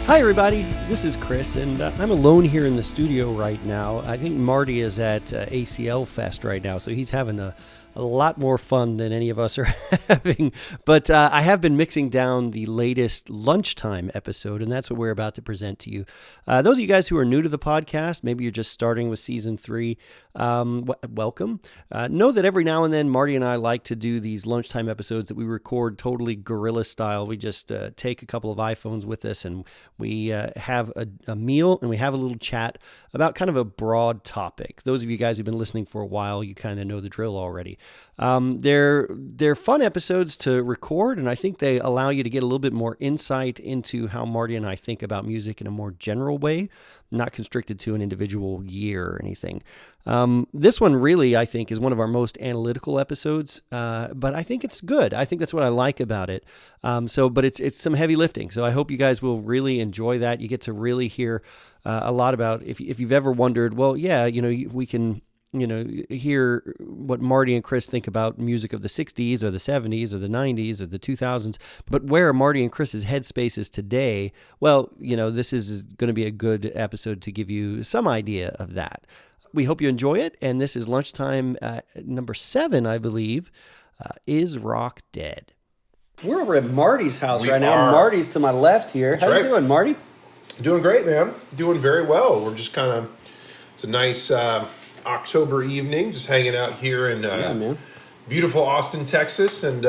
Hi, everybody. This is Chris, and I'm alone here in the studio right now. I think Marty is at ACL Fest right now, so he's having a lot more fun than any of us are having. But I have been mixing down the latest Lunchtime episode, and that's what we're about to present to you. Those of you guys who are new to the podcast, maybe you're just starting with Season 3, welcome. Know that every now and then, Marty and I like to do these Lunchtime episodes that we record totally guerrilla style. We just take a couple of iPhones with us, and we have a meal, and we have a little chat about kind of a broad topic. Those of you guys who've been listening for a while, you kind of know the drill already. They're fun episodes to record, and I think they allow you to get a little bit more insight into how Marty and I think about music in a more general way, not constricted to an individual year or anything. This one really, I think, is one of our most analytical episodes, but I think it's good. I think that's what I like about it. But it's some heavy lifting, so I hope you guys will really enjoy that. You get to really hear a lot about, if you've ever wondered, well, yeah, we can hear what Marty and Chris think about music of the 60s or the 70s or the 90s or the 2000s, but where Marty and Chris's headspace is today, well, this is going to be a good episode to give you some idea of that. We hope you enjoy it, and this is Lunchtime number 7, I believe, Is Rock Dead? We're over at Marty's house right now. Marty's to my left here. How you doing, Marty? Doing great, man. Doing very well. We're just it's a nice October evening, just hanging out here in beautiful Austin, Texas, and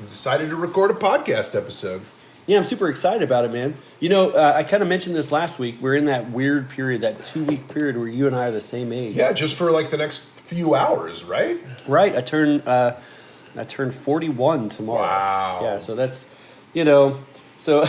decided to record a podcast episode. Yeah, I'm super excited about it, man. I kind of mentioned this last week. We're in that weird period, that 2-week period where you and I are the same age. Yeah, just for like the next few hours, right? Right. I turn 41 tomorrow. Wow. Yeah, so that's, so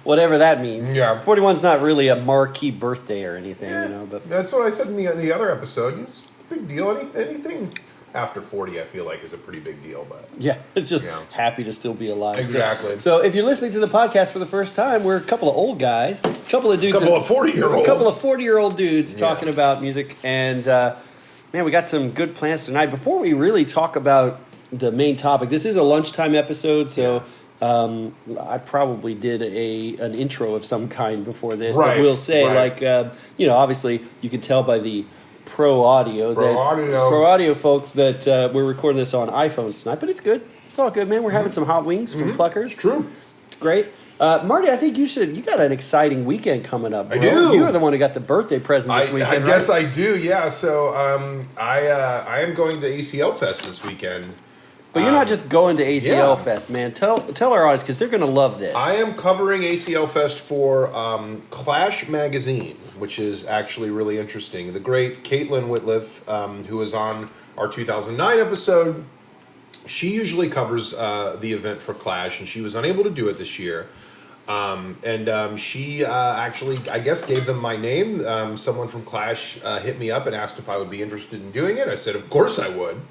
whatever that means. Yeah. 41's not really a marquee birthday or anything, but that's what I said in the other episode. It's a big deal. Anything after 40, I feel like, is a pretty big deal. But yeah, it's just happy to still be alive. Exactly. So if you're listening to the podcast for the first time, we're a couple of old guys, a couple of dudes, a couple of 40-year-old dudes talking about music, and man, we got some good plans tonight. Before we really talk about the main topic, this is a Lunchtime episode, so. I probably did an intro of some kind before this, but we'll say, obviously you can tell by the pro audio folks that we're recording this on iPhones tonight, but it's good. It's all good, man. We're having some hot wings from Pluckers. It's true. It's great. Marty, I think you got an exciting weekend coming up, bro. I do. You are the one who got the birthday present this weekend, I guess I do, yeah. So I am going to ACL Fest this weekend. But you're not just going to ACL Fest, man. Tell our audience, because they're going to love this. I am covering ACL Fest for Clash Magazine, which is actually really interesting. The great Caitlin Whitliff, who was on our 2009 episode, she usually covers the event for Clash, and she was unable to do it this year. She actually, I guess, gave them my name. Someone from Clash hit me up and asked if I would be interested in doing it. I said, of course I would.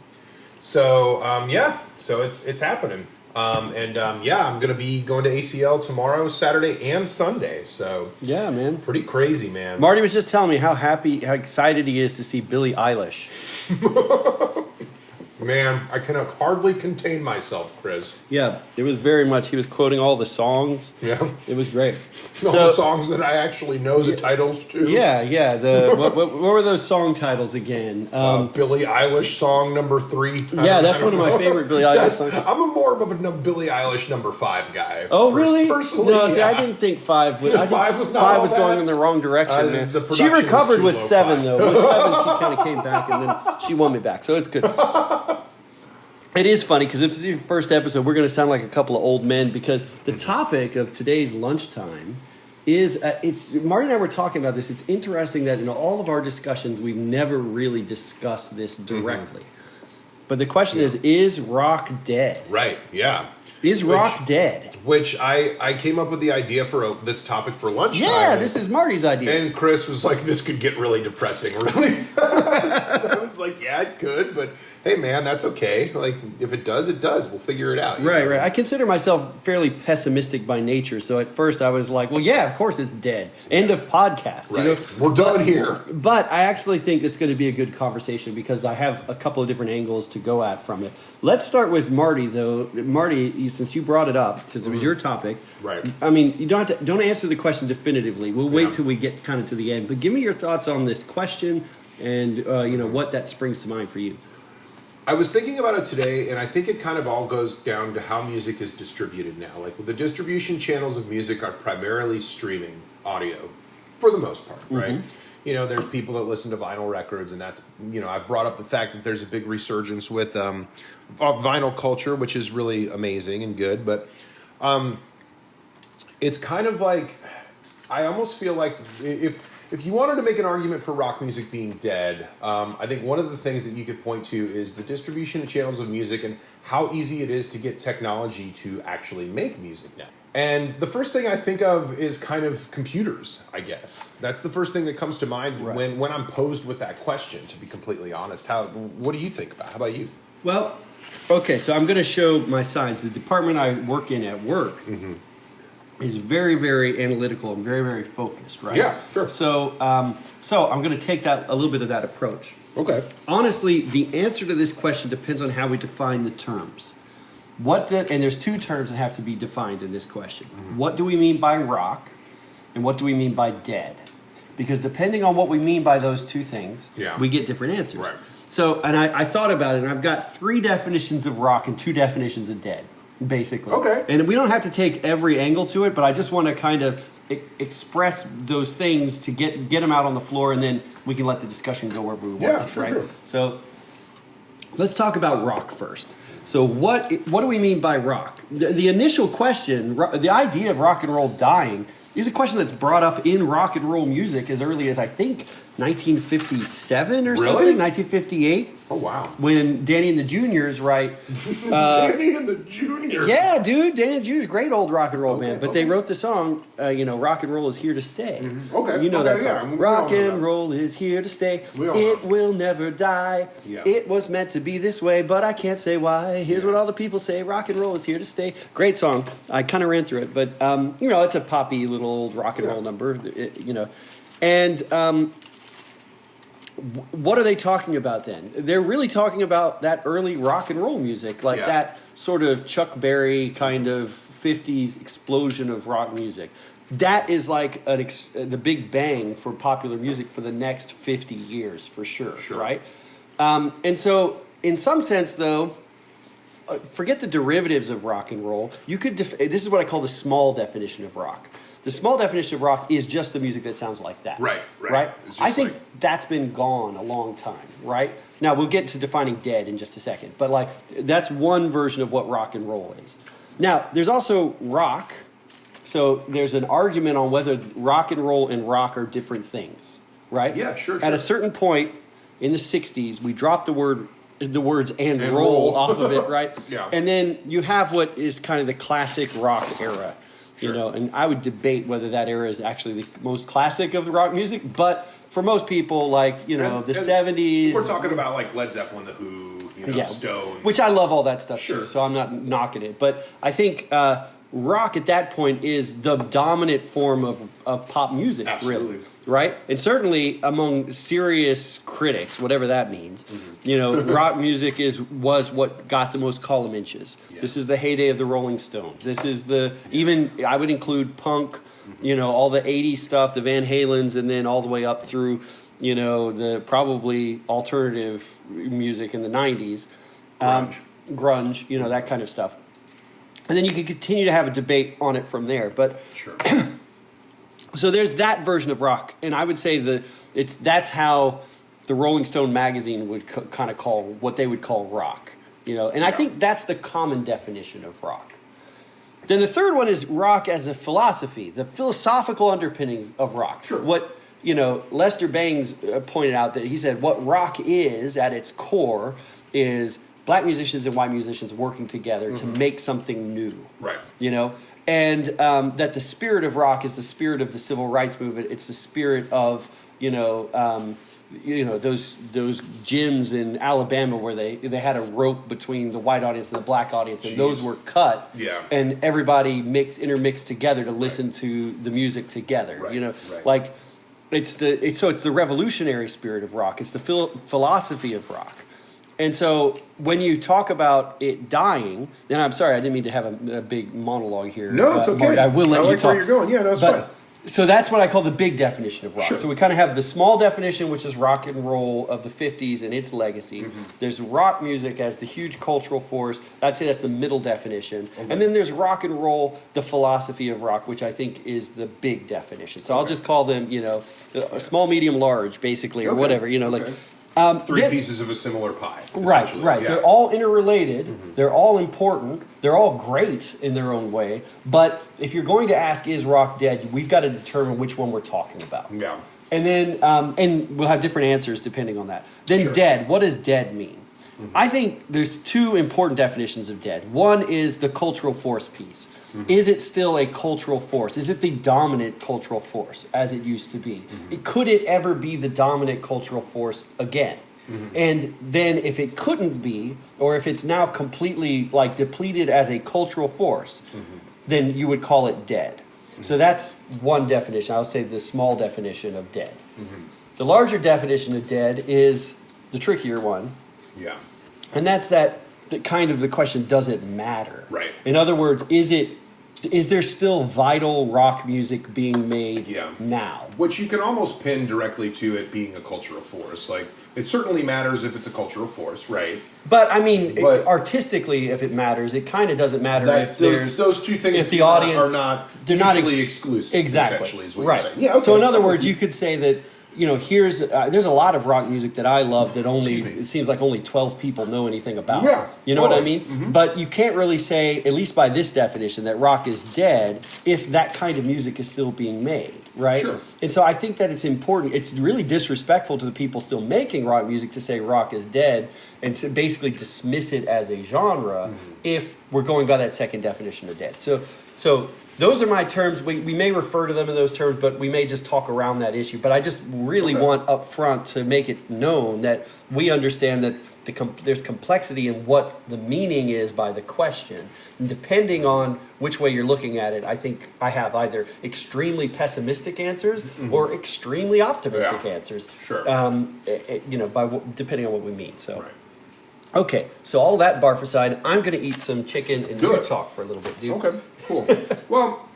So, so it's happening. I'm going to be going to ACL tomorrow, Saturday, and Sunday. So, yeah, man. Pretty crazy, man. Marty was just telling me how excited he is to see Billie Eilish. Man, I can hardly contain myself, Chris. Yeah, it was very much. He was quoting all the songs. Yeah. It was great. All the songs that I actually know the titles to. Yeah. What were those song titles again? Billie Eilish song number 3. Yeah, that's one of my favorite Billie Eilish songs. I'm more of a Billie Eilish number 5 guy. Oh, really? Personally, no, see, I didn't think 5 was. Five was not Five was going in the wrong direction. Man. She recovered with 7, though. With 7, she kind of came back, and then she won me back. So it's good. It is funny because if this is your first episode, we're going to sound like a couple of old men because the topic of today's Lunchtime is, Marty and I were talking about this. It's interesting that in all of our discussions, we've never really discussed this directly. But the question is rock dead? Right, yeah. Is rock dead? Which I came up with the idea for this topic for Lunchtime. Yeah, this is Marty's idea. And Chris was like, this could get really depressing really fast. I was like, yeah, it could, but hey, man, that's okay. Like, if it does, it does. We'll figure it out. Right. I consider myself fairly pessimistic by nature, so at first I was like, well, yeah, of course it's dead. End of podcast. Right. We're done here. But I actually think it's going to be a good conversation because I have a couple of different angles to go at from it. Let's start with Marty, though. Marty, since you brought it up, since it was your topic, Right. I mean, you don't answer the question definitively. We'll wait till we get kind of to the end. But give me your thoughts on this question and what that springs to mind for you. I was thinking about it today, and I think it kind of all goes down to how music is distributed now. Like, the distribution channels of music are primarily streaming audio, for the most part, right? There's people that listen to vinyl records, and that's, I brought up the fact that there's a big resurgence with vinyl culture, which is really amazing and good, but it's kind of like, I almost feel like if you wanted to make an argument for rock music being dead, I think one of the things that you could point to is the distribution channels of music and how easy it is to get technology to actually make music now. And the first thing I think of is kind of computers, I guess. That's the first thing that comes to mind when I'm posed with that question, to be completely honest. What do you think about it? How about you? Well, okay, so I'm going to show my signs. The department I work in at work is very, very analytical and very, very focused, right? Yeah, sure. So I'm going to take a little bit of that approach. Okay. Honestly, the answer to this question depends on how we define the terms. And there's two terms that have to be defined in this question. What do we mean by rock, and what do we mean by dead? Because depending on what we mean by those two things, we get different answers. Right. So, and I thought about it, and I've got 3 definitions of rock and 2 definitions of dead, basically. Okay. And we don't have to take every angle to it, but I just want to kind of express those things to get them out on the floor, and then we can let the discussion go wherever we want. Yeah, sure, right? sure. So let's talk about rock first. So what do we mean by rock? The initial question, the idea of rock and roll dying, is a question that's brought up in rock and roll music as early as, I think, 1957 or something, 1958. Oh, wow. When Danny and the Juniors write... Danny and the Juniors. Yeah, dude, Danny and the Juniors, great old rock and roll band. But they wrote the song, rock and roll is here to stay. Okay. You know that yeah, song. Rock and roll is here to stay. It will never die. Yeah. It was meant to be this way, but I can't say why. Here's what all the people say. Rock and roll is here to stay. Great song. I kind of ran through it. But, it's a poppy little old rock and roll number, And... what are they talking about then? They're really talking about that early rock and roll music, like that sort of Chuck Berry kind of 50s explosion of rock music. That is like the big bang for popular music for the next 50 years, for sure. Right? And so, in some sense, though, forget the derivatives of rock and roll. You could this is what I call the small definition of rock. The small definition of rock is just the music that sounds like that. Right? I think that's been gone a long time, right? Now, we'll get to defining dead in just a second, but that's one version of what rock and roll is. Now, there's also rock, so there's an argument on whether rock and roll and rock are different things, right? Yeah, sure. At a certain point in the 60s, we dropped the words and roll off of it, right? Yeah. And then you have what is kind of the classic rock era. And I would debate whether that era is actually the most classic of the rock music, but for most people, the 70s... We're talking about, Led Zeppelin, The Who, Stone. Which I love all that stuff, too, so I'm not knocking it. But I think rock at that point is the dominant form of pop music, Absolutely. Really. Right? And certainly among serious critics, whatever that means, rock music was what got the most column inches. Yeah. This is the heyday of the Rolling Stones. This is even I would include punk, all the 80s stuff, the Van Halens, and then all the way up through, the probably alternative music in the 90s. Grunge, that kind of stuff. And then you could continue to have a debate on it from there. But sure. So there's that version of rock, and I would say that's how the Rolling Stone magazine would kind of call what they would call rock, And I think that's the common definition of rock. Then the third one is rock as a philosophy, the philosophical underpinnings of rock. Sure. What Lester Bangs pointed out that he said what rock is at its core is black musicians and white musicians working together to make something new. Right. And that the spirit of rock is the spirit of the civil rights movement. It's the spirit of those gyms in Alabama where they had a rope between the white audience and the black audience, and those were cut. Yeah. And everybody intermixed together to listen to the music together. Right. It's the revolutionary spirit of rock. It's the philosophy of rock. And so when you talk about it dying, and I'm sorry, I didn't mean to have a big monologue here. No, it's okay. Marty, I will let you like talk. where you're going. Yeah, no, it's fine. So that's what I call the big definition of rock. Sure. So we kind of have the small definition, which is rock and roll of the 50s and its legacy. Mm-hmm. There's rock music as the huge cultural force. I'd say that's the middle definition. Okay. And then there's rock and roll, the philosophy of rock, which I think is the big definition. So I'll just call them, small, medium, large, basically, or whatever. Three pieces of a similar pie. Right. Yeah. They're all interrelated. Mm-hmm. They're all important. They're all great in their own way. But if you're going to ask, is rock dead, we've got to determine which one we're talking about. Yeah. And then, and we'll have different answers depending on that. Then dead. What does dead mean? Mm-hmm. I think there's two important definitions of dead. One is the cultural force piece. Mm-hmm. Is it still a cultural force? Is it the dominant cultural force as it used to be? Mm-hmm. Could it ever be the dominant cultural force again? Mm-hmm. And then if it couldn't be, or if it's now completely depleted as a cultural force, then you would call it dead. Mm-hmm. So that's one definition. I would say the small definition of dead. Mm-hmm. The larger definition of dead is the trickier one. Yeah. And that's the kind of the question, does it matter? Right. In other words, is there still vital rock music being made now? Which you can almost pin directly to it being a cultural force. It certainly matters if it's a cultural force, right? But I mean, artistically, if it matters, it kind of doesn't matter if there's those two things. If the audience are not mutually exclusive, exactly. Essentially, is what right. you're saying. Yeah. Okay. So in other words, you could say that here's there's a lot of rock music that I love that it seems like only 12 people know anything about. Yeah. You know what I mean? Mm-hmm. But you can't really say, at least by this definition, that rock is dead if that kind of music is still being made. Right? Sure. And so I think that it's important. It's really disrespectful to the people still making rock music to say rock is dead and to basically dismiss it as a genre if we're going by that second definition of dead. So those are my terms. We may refer to them in those terms, but we may just talk around that issue. But I just really want up front to make it known that we understand that there's complexity in what the meaning is by the question. And depending on which way you're looking at it, I think I have either extremely pessimistic answers or extremely optimistic answers. Sure. Depending on what we mean. So. Right. Okay, so all that barf aside, I'm going to eat some chicken and you talk for a little bit, dude. Okay, cool. Well,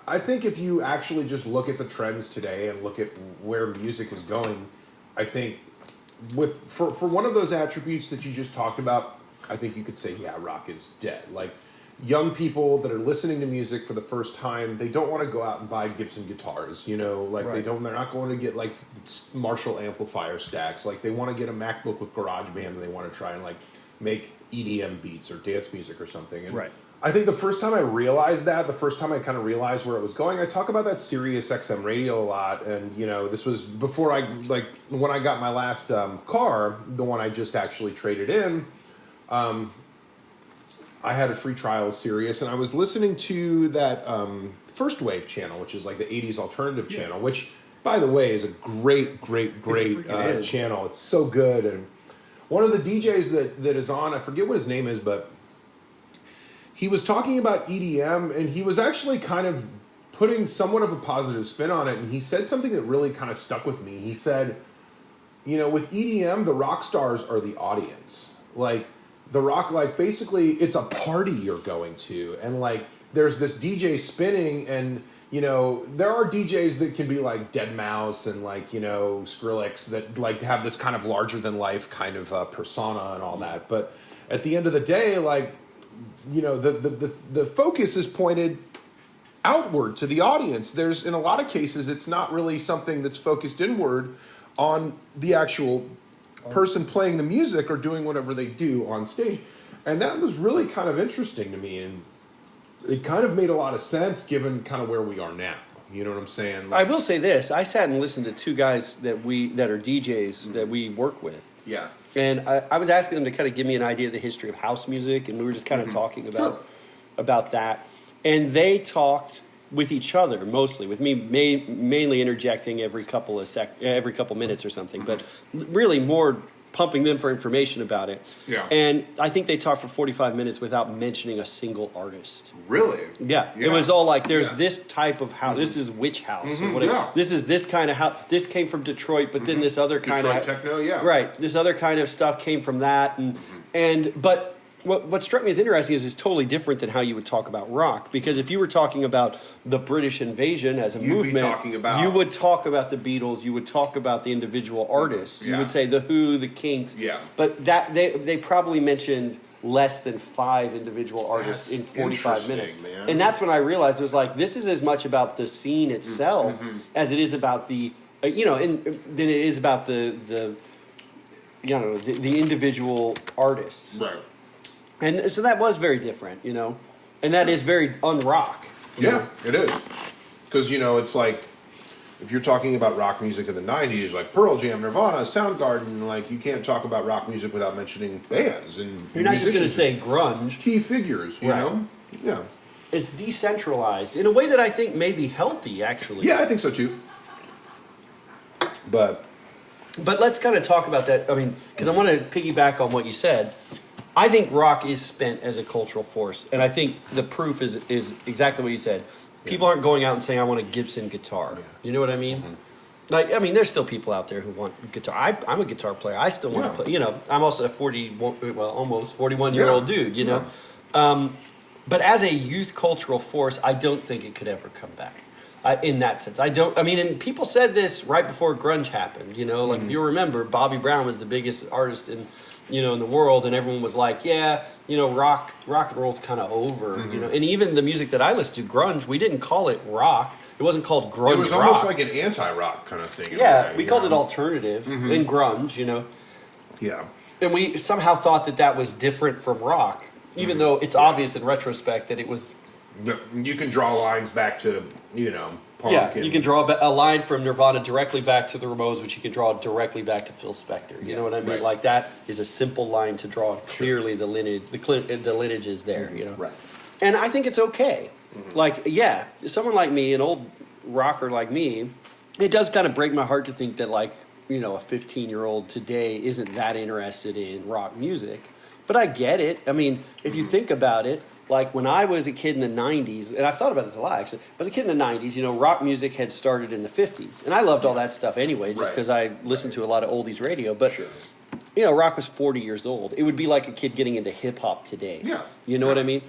I think if you actually just look at the trends today and look at where music is going, I think for one of those attributes that you just talked about, I think you could say, rock is dead. Young people that are listening to music for the first time, they don't want to go out and buy Gibson guitars, they're not going to get Marshall amplifier stacks. They want to get a MacBook with GarageBand and they want to try and make EDM beats or dance music or something. And I think the first time I realized that, the first time I kind of realized where it was going, I talk about that Sirius XM radio a lot. And, this was before when I got my last car, the one I just actually traded in, I had a free trial of Sirius, and I was listening to that First Wave channel, which is the 80s alternative channel, which, by the way, is a great channel. It's so good. And one of the DJs that is on, I forget what his name is, but he was talking about EDM, and he was actually kind of putting somewhat of a positive spin on it, and he said something that really kind of stuck with me. He said, with EDM, the rock stars are the audience. The rock, basically, it's a party you're going to. And, there's this DJ spinning, and, there are DJs that can be Deadmau5 and, Skrillex that, have this kind of larger-than-life kind of persona and all that. But at the end of the day, the focus is pointed outward to the audience. In a lot of cases, it's not really something that's focused inward on the actual person playing the music or doing whatever they do on stage. And that was really kind of interesting to me, and it kind of made a lot of sense given kind of where we are now. You know what I'm saying? I will say this. I sat and listened to two guys that are DJs that we work with. Yeah. And I was asking them to kind of give me an idea of the history of house music, and we were just kind of talking about that. And they talked with each other mostly, with me mainly interjecting every couple minutes or something, but really more pumping them for information about it. Yeah. And I think they talked for 45 minutes without mentioning a single artist. Really? Yeah. It was all like, there's this type of house. This is which house? Or whatever. This is this kind of house. This came from Detroit, but then this other kind of techno, yeah. Right. This other kind of stuff came from that, but what struck me as interesting is it's totally different than how you would talk about rock. Because if you were talking about the British invasion as a movement, you would talk about the Beatles, you would talk about the individual artists. You would say The Who, the Kinks. Yeah. But that they probably mentioned less than 5 individual artists in 45 minutes. Man. And that's when I realized it was like, this is as much about the scene itself as it is about the, than it is about the individual artists. Right. And so that was very different, and that is very un-rock. Yeah, it is. Because, it's like, if you're talking about rock music in the 90s, like Pearl Jam, Nirvana, Soundgarden, like, you can't talk about rock music without mentioning bands and You're not just going to say grunge. Key figures, you know? Yeah. It's decentralized in a way that I think may be healthy, actually. Yeah, I think so, too. But let's kind of talk about that, because I want to piggyback on what you said. I think rock is spent as a cultural force, and I think the proof is exactly what you said. People aren't going out and saying, I want a Gibson guitar. Yeah. You know what I mean? There's still people out there who want guitar. I'm a guitar player. I still want to play. I'm also a almost 41-year-old dude, but as a youth cultural force, I don't think it could ever come back. In that sense, and people said this right before grunge happened, if you remember, Bobby Brown was the biggest artist in the world, and everyone was like, rock and roll's kind of over, and even the music that I listened to, grunge, we didn't call it rock. It wasn't called grunge rock. It was almost like an anti-rock kind of thing. Yeah, we called it alternative and grunge, Yeah. And we somehow thought that was different from rock, even though it's obvious in retrospect that it was. You can draw lines back to, punk. Yeah, you can draw a line from Nirvana directly back to the Ramones, which you can draw directly back to Phil Spector. You know what I mean? Right. Like, that is a simple line to draw. Clearly, the lineage is there. Right. And I think it's okay. Like, someone like me, an old rocker like me, it does kind of break my heart to think that, like, a 15-year-old today isn't that interested in rock music. But I get it. If you think about it. Like, when I was a kid in the 90s, and I've thought about this a lot, actually. I was a kid in the 90s, rock music had started in the 50s. And I loved all that stuff anyway, just because I listened to a lot of oldies radio. But, rock was 40 years old. It would be like a kid getting into hip-hop today. Yeah. You know what I mean?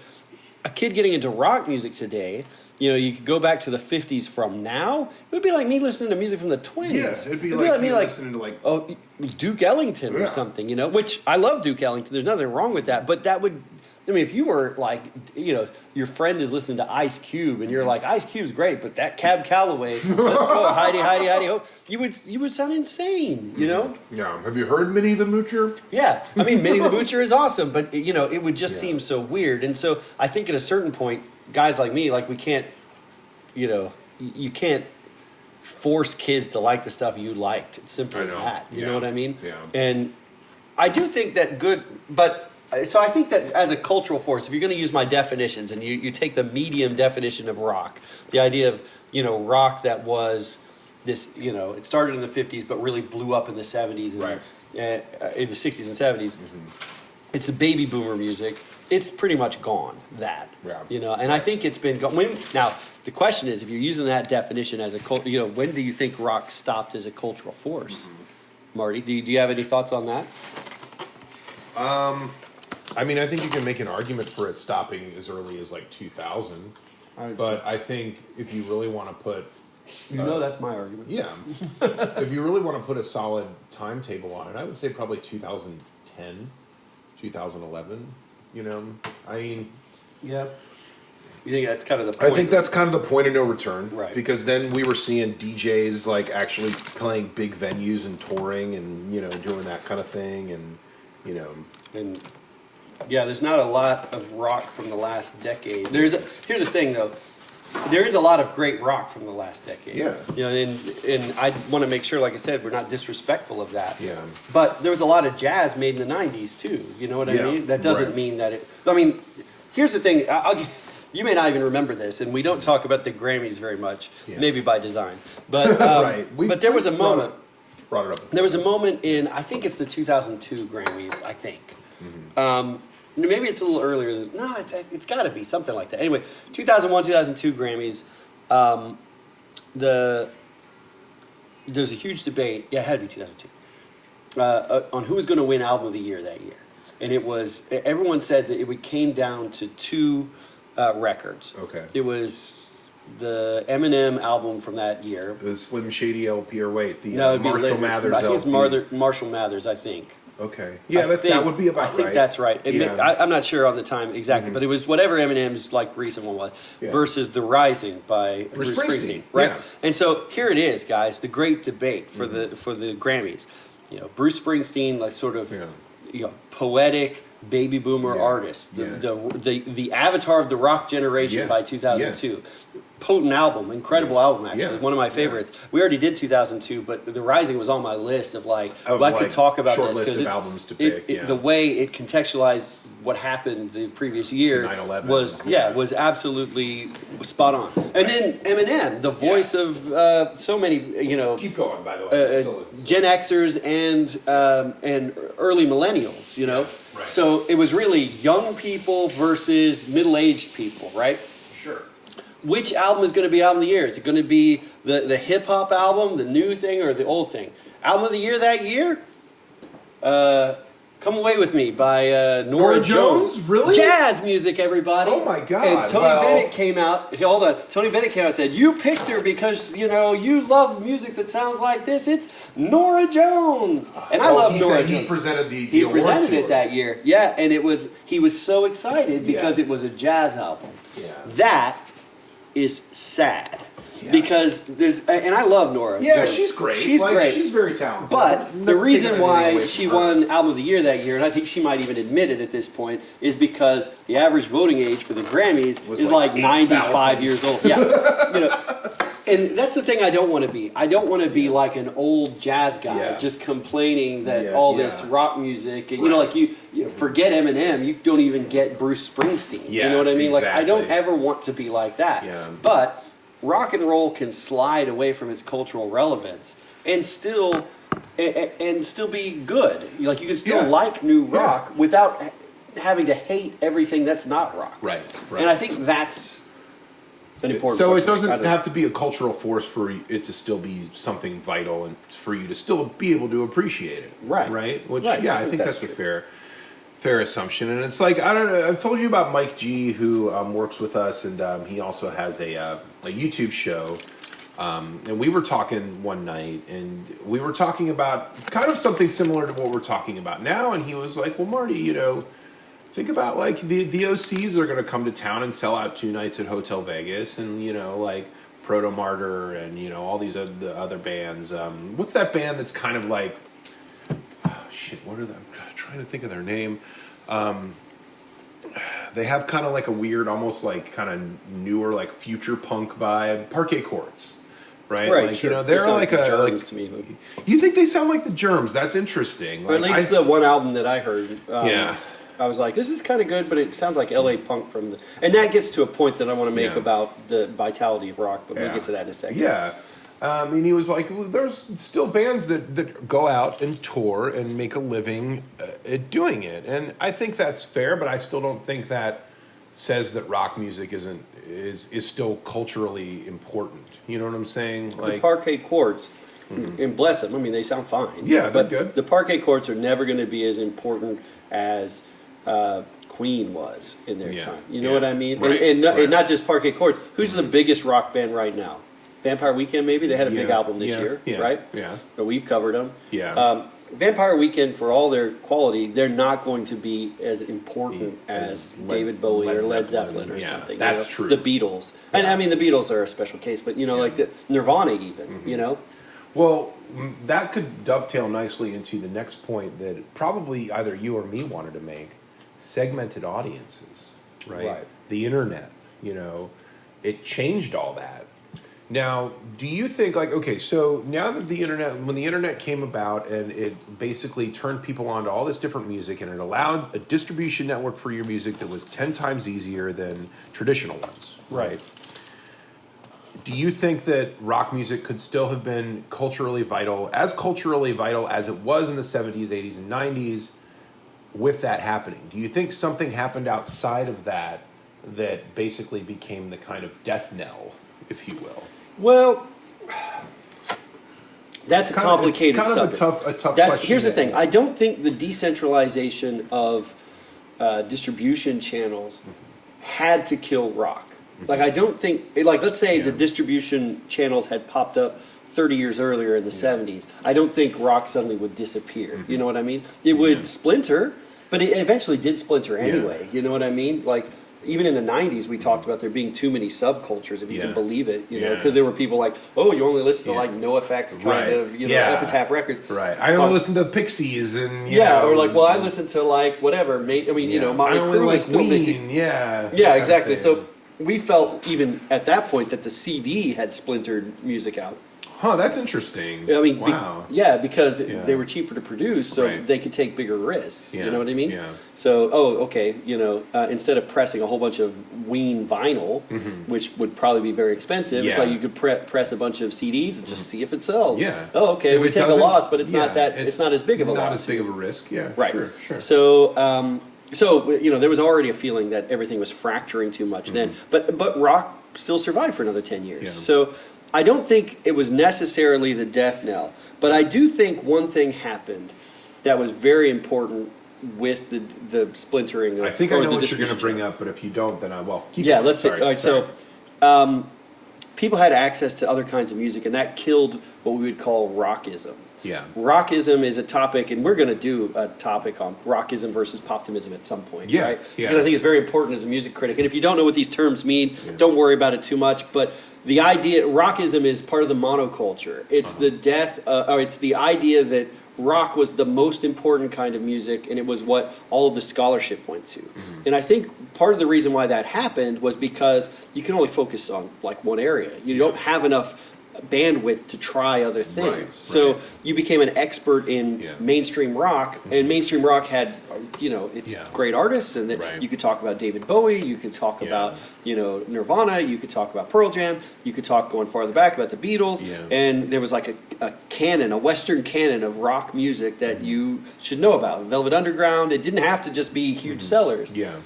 A kid getting into rock music today, you could go back to the 50s from now. It would be like me listening to music from the 20s. Yeah, it'd be like me listening to, Duke Ellington or something, which I love Duke Ellington. There's nothing wrong with that. But that would... if you were like, your friend is listening to Ice Cube, and you're like, Ice Cube's great, but that Cab Calloway, let's go, Heidi, Heidi, Heidi, ho, you would sound insane, Yeah. Have you heard Minnie the Moocher? Yeah. Minnie the Moocher is awesome, but, it would just seem so weird. And so I think at a certain point, guys like me, like, we can't, you can't force kids to like the stuff you liked. It's simple as that. You know what I mean? Yeah. And I do think that So I think that as a cultural force, if you're going to use my definitions and you take the medium definition of rock, the idea of, rock that was this, it started in the 50s but really blew up in the 70s and in the 60s and 70s. It's the baby boomer music. It's pretty much gone, that. Yeah. And I think it's been gone. Now, the question is, if you're using that definition as a when do you think rock stopped as a cultural force? Marty, do you have any thoughts on that? I think you can make an argument for it stopping as early as like 2000. But I think if you really want to put... that's my argument. Yeah. If you really want to put a solid timetable on it, I would say probably 2010, 2011. Yeah. You think that's kind of the point? I think that's kind of the point of no return. Right. Because then we were seeing DJs like actually playing big venues and touring and, doing that kind of thing. And, And... yeah, there's not a lot of rock from the last decade. Here's the thing, though. There is a lot of great rock from the last decade. Yeah. And I want to make sure, like I said, we're not disrespectful of that. Yeah. But there was a lot of jazz made in the 90s, too. You know what I mean? That doesn't mean that it... here's the thing. You may not even remember this, and we don't talk about the Grammys very much, maybe by design. But but there was a moment... brought it up before. There was a moment in, I think it's the 2002 Grammys, I think. Maybe it's a little earlier. No, it's got to be something like that. Anyway, 2001, 2002 Grammys. There's a huge debate. Yeah, it had to be 2002. On who was going to win Album of the Year that year. And it was, everyone said that it came down to two records. Okay. It was the Eminem album from that year. The Slim Shady LP, or wait, the No, it'd be Marshall later. Mathers I think LP. it's Marshall Mathers, I think. Okay. Yeah, that would be about right. I think that's right. I'm not sure on the time exactly, but it was whatever Eminem's like recent one was versus The Rising by Bruce Springsteen, right? Yeah. And so here it is, guys, the great debate for the Grammys. You know, Bruce Springsteen, like sort of poetic baby boomer artist, the avatar of the rock generation by 2002. Potent album, incredible album, actually. One of my favorites. We already did 2002, but The Rising was on my list of I could talk about this because it's albums to pick, the way it contextualized what happened the previous year 9/11. was absolutely spot on. And then Eminem, the voice of so many, keep going, by the way. Gen Xers and early millennials, Right. So it was really young people versus middle-aged people, right? Sure. Which album is going to be Album of the Year? Is it going to be the hip-hop album, the new thing, or the old thing? Album of the Year that year? Come Away With Me by Nora Jones. Really? Jazz music, everybody. Oh, my God. And Tony Bennett came out. Hold on. Tony Bennett came out and said, you picked her because, you love music that sounds like this. It's Nora Jones. And I love Nora Jones. He presented the He award presented to it her. that year. Yeah, and he was so excited because it was a jazz album. Yeah. That is sad. Because and I love Nora. Yeah, Jones. she's great. She's great. She's very talented. But the reason why she won Album of the Year that year, and I think she might even admit it at this point, is because the average voting age for the Grammys is like 95 years old. Yeah, and that's the thing I don't want to be. I don't want to be like an old jazz guy just complaining that all this rock music, and, you forget Eminem, you don't even get Bruce Springsteen. You know what I mean? Exactly. Like I don't ever want to be like that. Yeah. But rock and roll can slide away from its cultural relevance and still be good. Like you can still like new rock without having to hate everything that's not rock. Right. And I think that's an important So point it doesn't have to be a cultural force for it to still be something vital and for you to still be able to appreciate it. Right? Which, I think that's a fair assumption. And it's like, I don't know, I've told you about Mike G, who works with us, and he also has a YouTube show. And we were talking one night, and we were talking about kind of something similar to what we're talking about now. And he was like, well, Marty, think about like the OCs are going to come to town and sell out 2 nights at Hotel Vegas, and like Proto Martyr and all these other bands. What's that band that's kind of like, what are they? I'm trying to think of their name. They have kind of like a weird, almost like kind of newer, like future punk vibe. Parquet Courts, right? Like, sure. They're like the a Germs to me. You think they sound like the Germs? That's interesting. Or at least the one album that I heard. Yeah. I was like, this is kind of good, but it sounds like LA punk from the... And that gets to a point that I want to make about the vitality of rock, but we'll get to that in a second. Yeah. And he was like, well, there's still bands that go out and tour and make a living at doing it. And I think that's fair, but I still don't think that says that rock music is still culturally important. You know what I'm saying? Like, the Parquet Courts, and bless them, I mean, they sound fine. Yeah, but they're good. The Parquet Courts are never going to be as important as Queen was in their time. You know what I mean? Right, and not just Parquet Courts. Who's the biggest rock band right now? Vampire Weekend, maybe? They had a big album this year, right? Yeah. But we've covered them. Yeah. Vampire Weekend, for all their quality, they're not going to be as important as David Bowie or Led Zeppelin or something. That's true. The Beatles. Yeah. And I mean, the Beatles are a special case, but, like the Nirvana even, Well, that could dovetail nicely into the next point that probably either you or me wanted to make. Segmented audiences, right? The internet, it changed all that. Now, do you think, so now that when the internet came about and it basically turned people onto all this different music and it allowed a distribution network for your music that was 10 times easier than traditional ones, right? Do you think that rock music could still have been culturally vital as it was in the 70s, 80s, and 90s with that happening? Do you think something happened outside of that that basically became the kind of death knell, if you will? Well, that's a complicated kind subject. of a tough question. Here's the thing. I don't think the decentralization of distribution channels had to kill rock. Like, I don't think, like, let's say the distribution channels had popped up 30 years earlier in the 70s. I don't think rock suddenly would disappear. You know what I mean? It would splinter, but it eventually did splinter anyway. You know what I mean? Like, even in the 90s, we talked about there being too many subcultures, if you can believe it, you know, because there were people like, oh, you only listen to, like, NoFX kind of, you know, Epitaph Records. Right. I only listen to Pixies and, or like, well, I listen to, like, whatever. I mean, you know, Motley Crue is still making... Yeah, exactly. So we felt, even at that point, that the CD had splintered music out. Huh, that's interesting. I mean, wow. Because they were cheaper to produce, so they could take bigger risks. You know what I mean? Yeah. So, you know, instead of pressing a whole bunch of Ween vinyl, which would probably be very expensive, it's like you could press a bunch of CDs and just see if it sells. Yeah. Oh, okay, If we it take a doesn't- loss, but it's not that. It's not as big of a loss. Not as big of a risk. Yeah. Right. Sure. So, you know, there was already a feeling that everything was fracturing too much then, but rock still survived for another 10 years. Yeah. So I don't think it was necessarily the death knell, but I do think one thing happened that was very important with the splintering of, I think I know the what you're going to distribution bring channel. up, but if you don't, then I will. Keep Yeah, going. let's see. Sorry, All right, sorry. so people had access to other kinds of music, and that killed what we would call rockism. Yeah. Rockism is a topic, and we're going to do a topic on rockism versus poptimism at some point, Yeah, right? yeah. Because I think it's very important as a music critic. And if you don't know what these terms mean, don't worry about it too much. But the idea, rockism is part of the monoculture. It's the death, or it's the idea that rock was the most important kind of music, and it was what all of the scholarship went to. And I think part of the reason why that happened was because you can only focus on, like, one area. You don't have enough bandwidth to try other things. Right, so right. you became an expert in mainstream rock, and mainstream rock had, you know, it's great artists, and that you could talk about David Bowie, you could talk about, you know, Nirvana, you could talk about Pearl Jam, you could talk going farther back about the Beatles, and there was like a canon, a Western canon of rock music that you should know about. Velvet Underground, it didn't have to just be huge sellers. Yeah.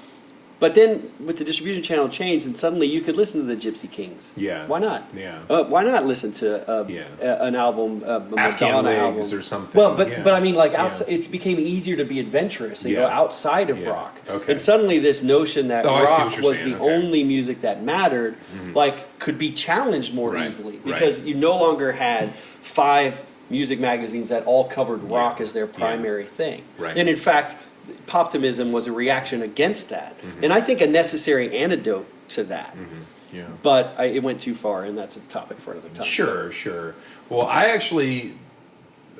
But then, with the distribution channel changed, and suddenly you could listen to the Gypsy Kings. Yeah. Why not? Yeah. Why not listen to an album, a Afghan Madonna Wigs album or something. Well, but I mean, like, outside, it became easier to be adventurous and go outside of rock. Okay. And suddenly, this notion that I see what rock you're was saying. the Okay. only music that mattered, like, could be challenged more easily because you no longer had 5 music magazines that all covered rock as their primary thing. Right. And in fact, poptimism was a reaction against that, and I think a necessary antidote to that. Yeah. But it went too far, and that's a topic for another time. Sure. Well,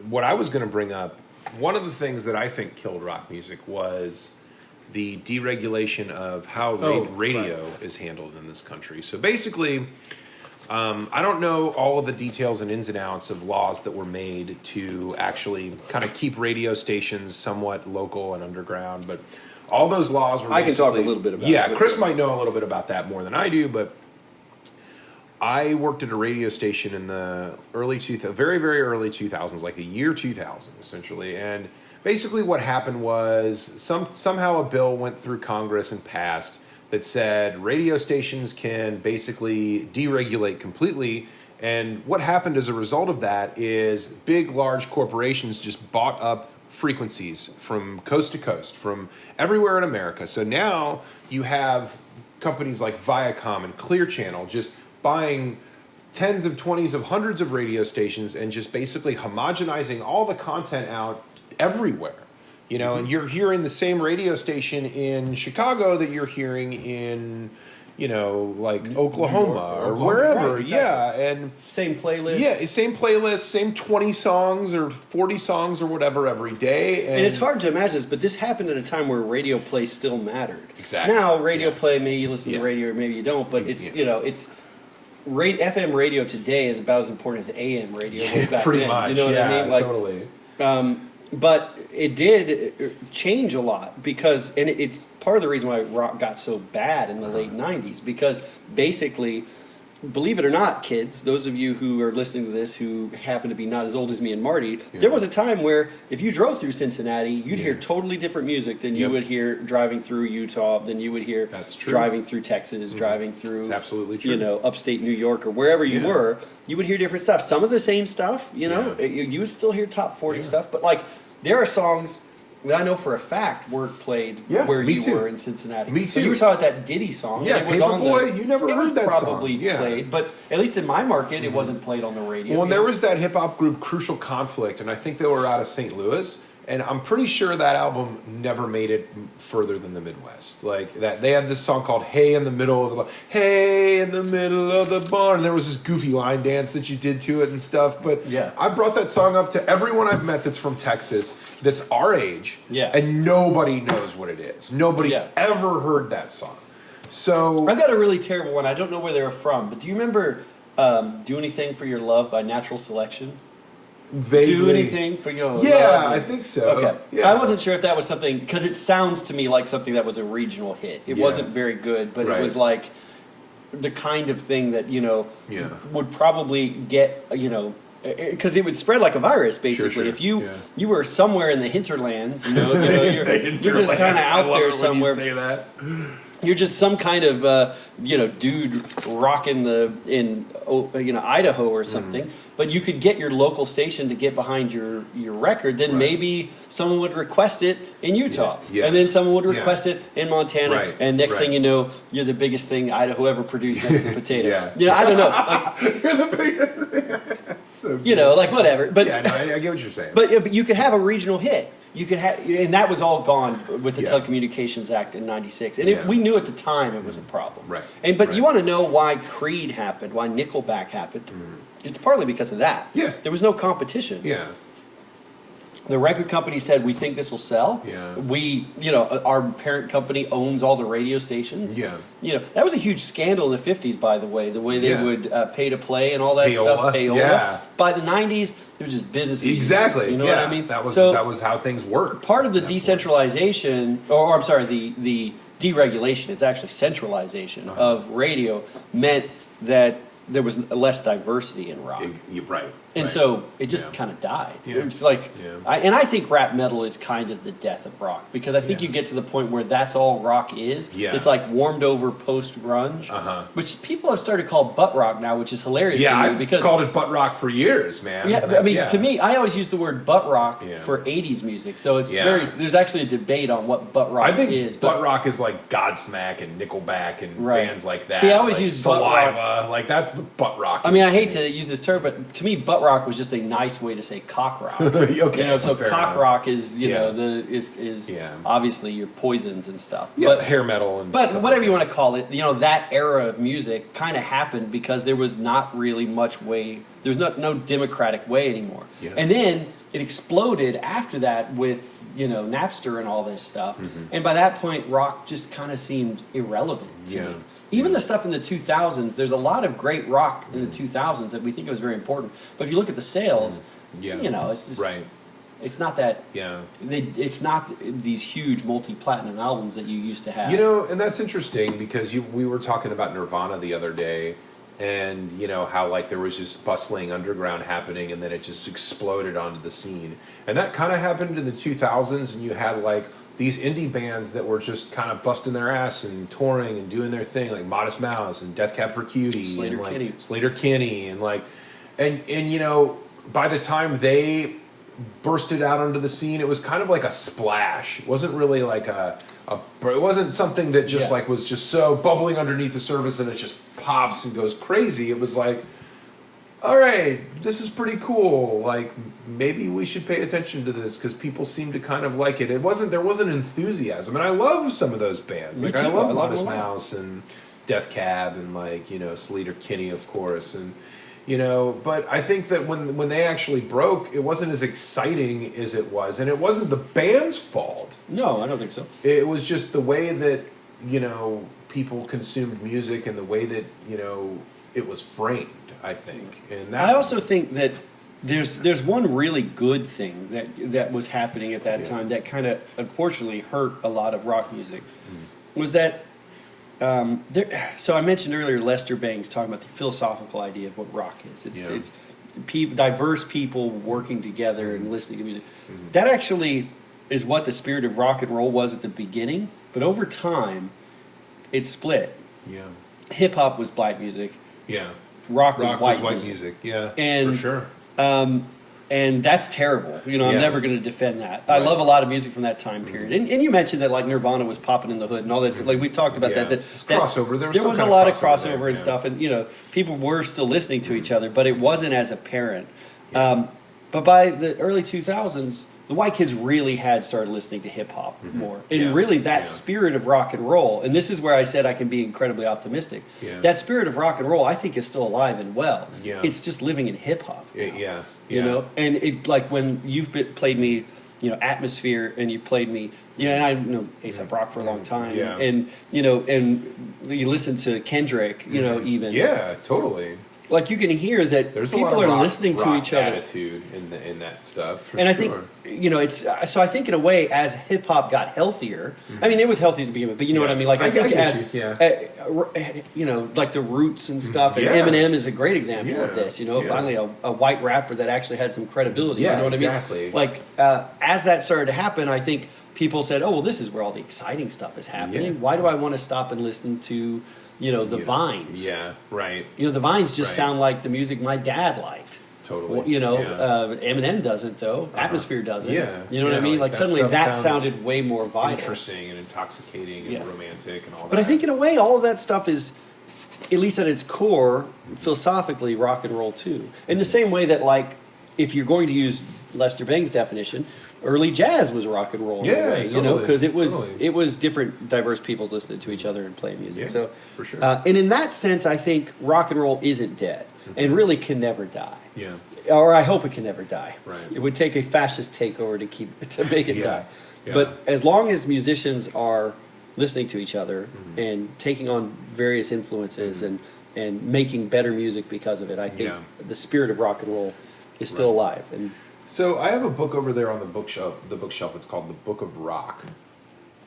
what I was going to bring up, one of the things that I think killed rock music was the deregulation of how radio is handled in this country. So basically, I don't know all of the details and ins and outs of laws that were made to actually kind of keep radio stations somewhat local and underground, but all those laws were I can talk a little bit about it. Yeah, Chris might know a little bit about that more than I do, but I worked at a radio station in the very, very early 2000s, like the year 2000, essentially, and basically what happened was somehow a bill went through Congress and passed that said radio stations can basically deregulate completely. And what happened as a result of that is big, large corporations just bought up frequencies from coast to coast, from everywhere in America. So now you have companies like Viacom and Clear Channel just buying tens of 20s of hundreds of radio stations and just basically homogenizing all the content out everywhere. You know, and you're hearing the same radio station in Chicago that you're hearing in, you know, like Oklahoma or wherever. Right, exactly. And same playlist. Yeah, same playlist, same 20 songs or 40 songs or whatever every day. And it's hard to imagine this, but this happened at a time where radio play still mattered. Exactly. Now, radio play, maybe you listen to radio or maybe you don't, but it's, you know, it's... FM radio today is about as important as AM radio was back pretty then. much. You know what I mean? Like, totally. But it did change a lot because, and it's part of the reason why rock got so bad in the late 90s, because basically believe it or not, kids, those of you who are listening to this who happen to be not as old as me and Marty, there was a time where if you drove through Cincinnati, you'd hear totally different music than you would hear driving through Utah, than you would hear driving through Texas, driving through, it's absolutely true. Upstate New York or wherever you were. You would hear different stuff. Some of the same stuff, you would still hear top 40 stuff, but like there are songs that I know for a fact weren't played where you were in Cincinnati. Me too. So you were talking about that Diddy song. Yeah, it was on Boy, you never heard that song. Probably played, but at least in my market, it wasn't played on the radio. Well, and there was that hip hop group Crucial Conflict, and I think they were out of St. Louis. And I'm pretty sure that album never made it further than the Midwest. Like that, they had this song called "Hey in the Middle of the Barn." Hey in the middle of the barn. And there was this goofy line dance that you did to it and stuff. But I brought that song up to everyone I've met that's from Texas, that's our age, and nobody knows what it is. Nobody's ever heard that song. So I got a really terrible one. I don't know where they were from, but do you remember "Do Anything for Your Love" by Natural Selection? Vaguely. Do anything for your love. I think so. Okay. Yeah. I wasn't sure if that was something, because it sounds to me like something that was a regional hit. It wasn't very good, but it was like the kind of thing that, would probably get, because it would spread like a virus, basically. Sure. If you were somewhere in the hinterlands, you're just kind of out there somewhere. When you say that. You're just some kind of dude rocking in Idaho or something, but you could get your local station to get behind your record. Then maybe someone would request it in Utah, and then someone would request it in Montana, and next thing you know, you're the biggest thing Idaho ever produced next to the potato. I don't know. Like, you're the biggest. So like whatever. But I get what you're saying. But you could have a regional hit. You could have, and that was all gone with the Telecommunications Act in '96, and we knew at the time it was a problem. Right. But you want to know why Creed happened, why Nickelback happened? It's partly because of that. Yeah. There was no competition. Yeah. The record company said, "We think this will sell." Yeah. We, our parent company owns all the radio stations. Yeah. That was a huge scandal in the '50s, by the way they would pay to play and all that stuff. Payola. Yeah. By the '90s, it was just business. Exactly. You know what I mean? That was how things worked. Part of the decentralization, or I'm sorry, the deregulation, it's actually centralization of radio, meant that there was less diversity in rock. Right. And so it just kind of died. Yeah. It's like, I think rap metal is kind of the death of rock, because I think you get to the point where that's all rock is. Yeah. It's like warmed over post grunge, which people have started to call butt rock now, which is hilarious to me, because I've called it butt rock for years, man. Yeah, I mean, to me, I always use the word butt rock for '80s music. So it's there's actually a debate on what butt rock is. I think butt rock is like Godsmack and Nickelback and bands like that. See, I always use Saliva. Butt rock. Like that's what butt rock. I mean, I hate to use this term, but to me, butt rock was just a nice way to say cock rock. Okay, so cock rock is is obviously your Poisons and stuff. But hair metal and but whatever you want to call it, that era of music kind of happened because there was not really much way. There's no democratic way anymore. Yeah. And then it exploded after that with Napster and all this stuff. And by that point, rock just kind of seemed irrelevant to me. Even the stuff in the 2000s, there's a lot of great rock in the 2000s that we think was very important. But if you look at the sales, it's just it's not that. Yeah. It's not these huge multi-platinum albums that you used to have. And that's interesting because we were talking about Nirvana the other day, and how like there was just bustling underground happening, and then it just exploded onto the scene, and that kind of happened in the 2000s, and you had like these indie bands that were just kind of busting their ass and touring and doing their thing, like Modest Mouse and Death Cab for Cutie, Slater Kinney, and by the time they bursted out onto the scene, it was kind of like a splash. It wasn't really like it wasn't something that just was just so bubbling underneath the surface and it just pops and goes crazy. It was like, all right, this is pretty cool. Like, maybe we should pay attention to this because people seem to kind of like it. There wasn't enthusiasm, and I love some of those bands. Like, I love Modest Mouse and Death Cab and Slater Kinney, of course, and But I think that when they actually broke, it wasn't as exciting as it was, and it wasn't the band's fault. No, I don't think so. It was just the way that people consumed music and the way that it was framed. I think, and I also think that there's one really good thing that was happening at that time that kind of unfortunately hurt a lot of rock music, was that So I mentioned earlier Lester Bangs talking about the philosophical idea of what rock is. It's diverse people working together and listening to music. Mm-hmm. That actually is what the spirit of rock and roll was at the beginning, but over time, it split. Yeah. Hip hop was black music. Yeah. Rock was white music. Yeah. And for sure. And that's terrible. I'm never going to defend that. Right. I love a lot of music from that time period. And you mentioned that like Nirvana was popping in the hood and all this. Like we talked about that crossover. There was a lot of crossover and stuff. And people were still listening to each other, but it wasn't as apparent. Yeah. But by the early 2000s, the white kids really had started listening to hip hop more. And really that spirit of rock and roll, and this is where I said I can be incredibly optimistic. Yeah. That spirit of rock and roll I think is still alive and well. Yeah. It's just living in hip hop. Yeah. And it like when you've played me, Atmosphere, and you played me, and I know A$AP Rock for a long time. Yeah. And and you listen to Kendrick, even. Yeah, totally. Like you can hear that there's people are listening to each other. Attitude in that stuff. And I think it's so. I think in a way, as hip hop got healthier, I mean, it was healthy to begin with, but you know what I mean. Like I think as like the Roots and stuff, and Eminem is a great example of this. Finally a white rapper that actually had some credibility. Yeah, you know what exactly. I mean? Like as that started to happen, I think people said, "Oh, well, this is where all the exciting stuff is happening. Yeah. Why do I want to stop and listen to?" the Vines. Yeah, right. The Vines just sound like the music my dad liked. Totally. Eminem doesn't, though. Atmosphere doesn't. Yeah. You know what I mean? Like suddenly that sounded way more vital. Interesting and intoxicating and romantic and all that. But I think in a way, all of that stuff is, at least at its core, philosophically rock and roll too. In the same way that, like, if you're going to use Lester Bangs' definition, early jazz was rock and roll in a way, totally, because it was different, diverse peoples listening to each other and playing music. Yeah, so for sure. And in that sense, I think rock and roll isn't dead and really can never die. Yeah. Or I hope it can never die. Right. It would take a fascist takeover to make it die. Yeah. But as long as musicians are listening to each other and taking on various influences and making better music because of it, I think the spirit of rock and roll is still alive. And so I have a book over there on the bookshelf. It's called The Book of Rock,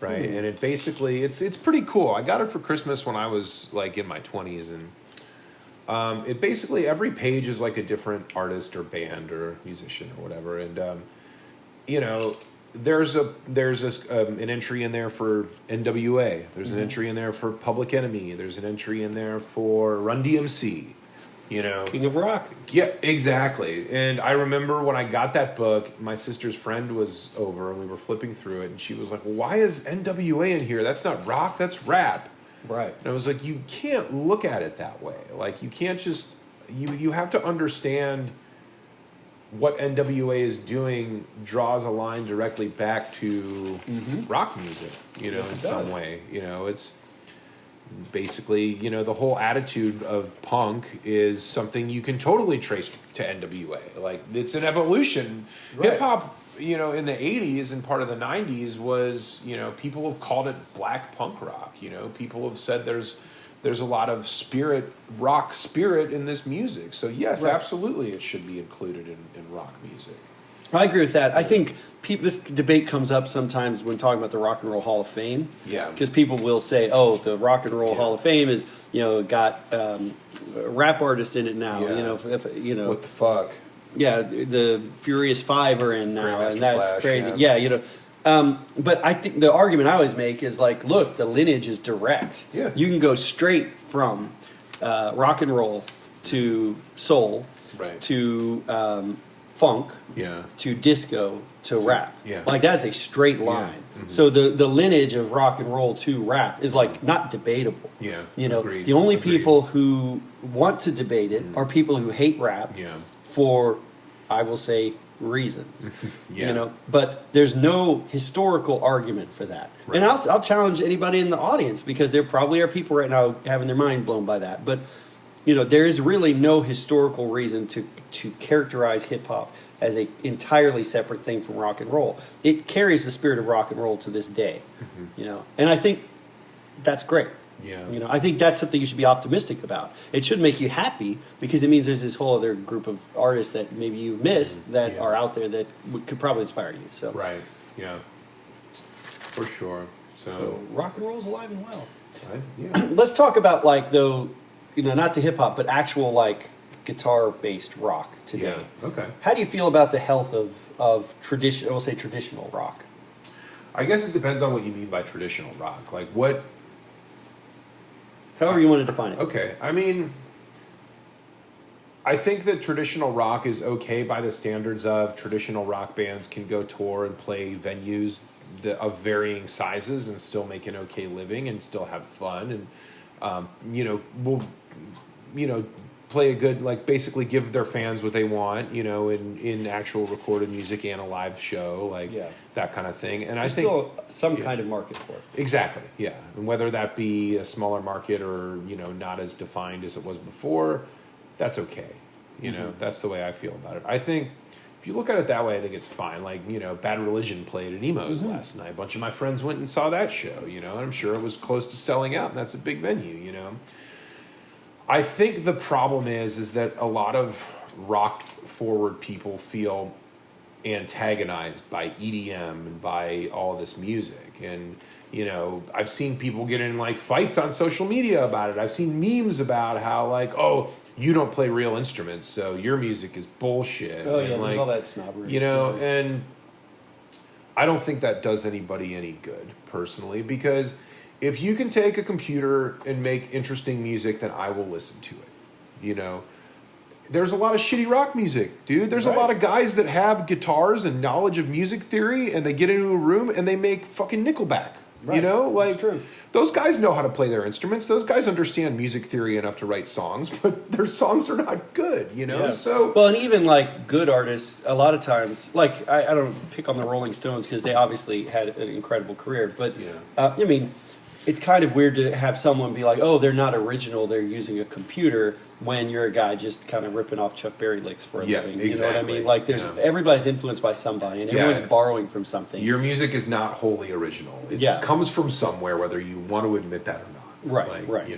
right? And it basically it's pretty cool. I got it for Christmas when I was like in my 20s, and it basically every page is like a different artist or band or musician or whatever, and there's an entry in there for NWA. There's an entry in there for Public Enemy. There's an entry in there for Run DMC. King of Rock. Yeah, exactly. And I remember when I got that book, my sister's friend was over and we were flipping through it, and she was like, well, why is NWA in here? That's not rock, that's rap. Right. And I was like, you can't look at it that way. Like, you can't just... You have to understand what NWA is doing draws a line directly back to rock music, in some way. It's... Basically, the whole attitude of punk is something you can totally trace to NWA. Like, it's an evolution. Right. Hip hop, in the 80s and part of the 90s was, people have called it black punk rock. People have said there's a lot of rock spirit in this music. So yes, absolutely it should be included in rock music. I agree with that. I think this debate comes up sometimes when talking about the Rock and Roll Hall of Fame. Yeah. Because people will say, "Oh, the Rock and Roll Hall of Fame is, got rap artists in it now." Yeah. What the fuck? Yeah, the Furious Five are in now, and that's Flash, crazy. Yeah, but I think the argument I always make is like, look, the lineage is direct. Yeah. You can go straight from rock and roll to soul, to funk, to disco, to rap. Yeah. Like that's a straight line. Yeah. Mm-hmm. So the lineage of rock and roll to rap is like not debatable. Yeah. Agreed. The only people who want to debate it are people who hate rap for, I will say, reasons. But there's no historical argument for that. Right. And I'll challenge anybody in the audience, because there probably are people right now having their mind blown by that. But there is really no historical reason to characterize hip hop as a entirely separate thing from rock and roll. It carries the spirit of rock and roll to this day, and I think that's great. Yeah. I think that's something you should be optimistic about. It should make you happy, because it means there's this whole other group of artists that maybe you've missed that are out there that could probably inspire you. So right, yeah, for sure. So rock and roll's alive and well. Yeah. Let's talk about not the hip hop, but actual guitar based rock today. Yeah. Okay. How do you feel about the health of traditional? We'll say traditional rock. I guess it depends on what you mean by traditional rock. Like what? However you want to define it. Okay. I mean, I think that traditional rock is okay by the standards of traditional rock bands can go tour and play venues of varying sizes and still make an okay living and still have fun and will play a good basically give their fans what they want in actual recorded music and a live show that kind of thing. And There's I think still some kind of market for it. Exactly, yeah. And whether that be a smaller market or not as defined as it was before, that's okay. That's the way I feel about it. I think if you look at it that way, I think it's fine. Bad Religion played at Emo's last night. A bunch of my friends went and saw that show, and I'm sure it was close to selling out, and that's a big venue, I think the problem is that a lot of rock-forward people feel antagonized by EDM and by all this music. And, I've seen people get in, fights on social media about it. I've seen memes about how, you don't play real instruments, so your music is bullshit. Oh, yeah, there's all that snobbery. And I don't think that does anybody any good, personally, because if you can take a computer and make interesting music, then I will listen to it. There's a lot of shitty rock music, dude. There's a lot of guys that have guitars and knowledge of music theory, and they get into a room and they make fucking Nickelback. Right. That's true. Those guys know how to play their instruments. Those guys understand music theory enough to write songs, but their songs are not good, Yeah. So and even good artists, a lot of times, I don't pick on the Rolling Stones because they obviously had an incredible career, but it's kind of weird to have someone be like, oh, they're not original, they're using a computer, when you're a guy just kind of ripping off Chuck Berry licks for a living. Exactly. You know what I mean? Everybody's influenced by somebody, and everyone's borrowing from something. Your music is not wholly original. It comes from somewhere, whether you want to admit that or not. Right.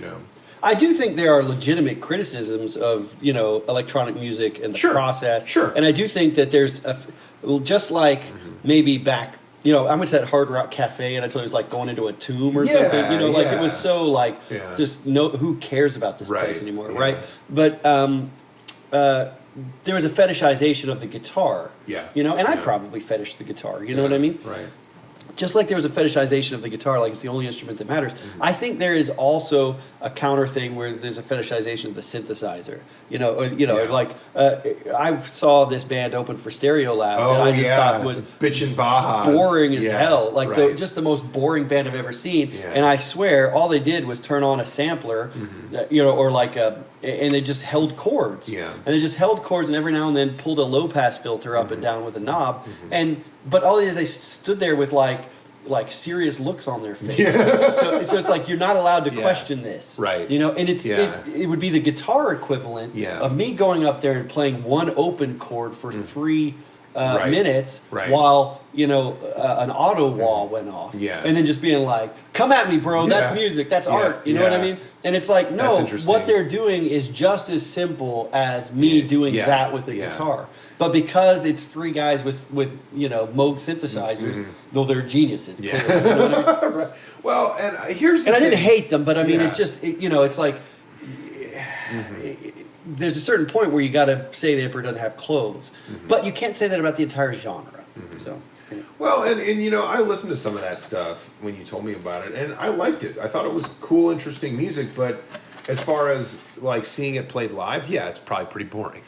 I do think there are legitimate criticisms of, electronic music and the process. Sure. And I do think that there's maybe back, I went to that Hard Rock Cafe and I told you it was like going into a tomb or something. It was so just who cares about this place anymore, right? But there was a fetishization of the guitar. Yeah. And I probably fetished the guitar. You know what I mean? Right. Just like there was a fetishization of the guitar, like it's the only instrument that matters. Mm-hmm. I think there is also a counter thing where there's a fetishization of the synthesizer. I saw this band open for Stereolab, and I just thought was Bitchin' Baja boring as hell. Just the most boring band I've ever seen. Yeah. And I swear, all they did was turn on a sampler, and they just held chords. Yeah. And they just held chords, and every now and then pulled a low pass filter up and down with a knob, But all it is, they stood there with serious looks on their face. Yeah. So it's like you're not allowed to question this, right? And it would be the guitar equivalent of me going up there and playing one open chord for 3 minutes while an auto wall went off, and then just being like, "Come at me, bro! That's music. That's art." You know what I mean? And it's like, no, what they're doing is just as simple as me doing that with the guitar. But because it's 3 guys with Moog synthesizers, though they're geniuses, clearly, you know what I mean? Well, and here's the thing. I didn't hate them, but I mean, it's just it's like there's a certain point where you got to say the emperor doesn't have clothes, but you can't say that about the entire genre. So. Well, and I listened to some of that stuff when you told me about it, and I liked it. I thought it was cool, interesting music, but as far as seeing it played live, it's probably pretty boring.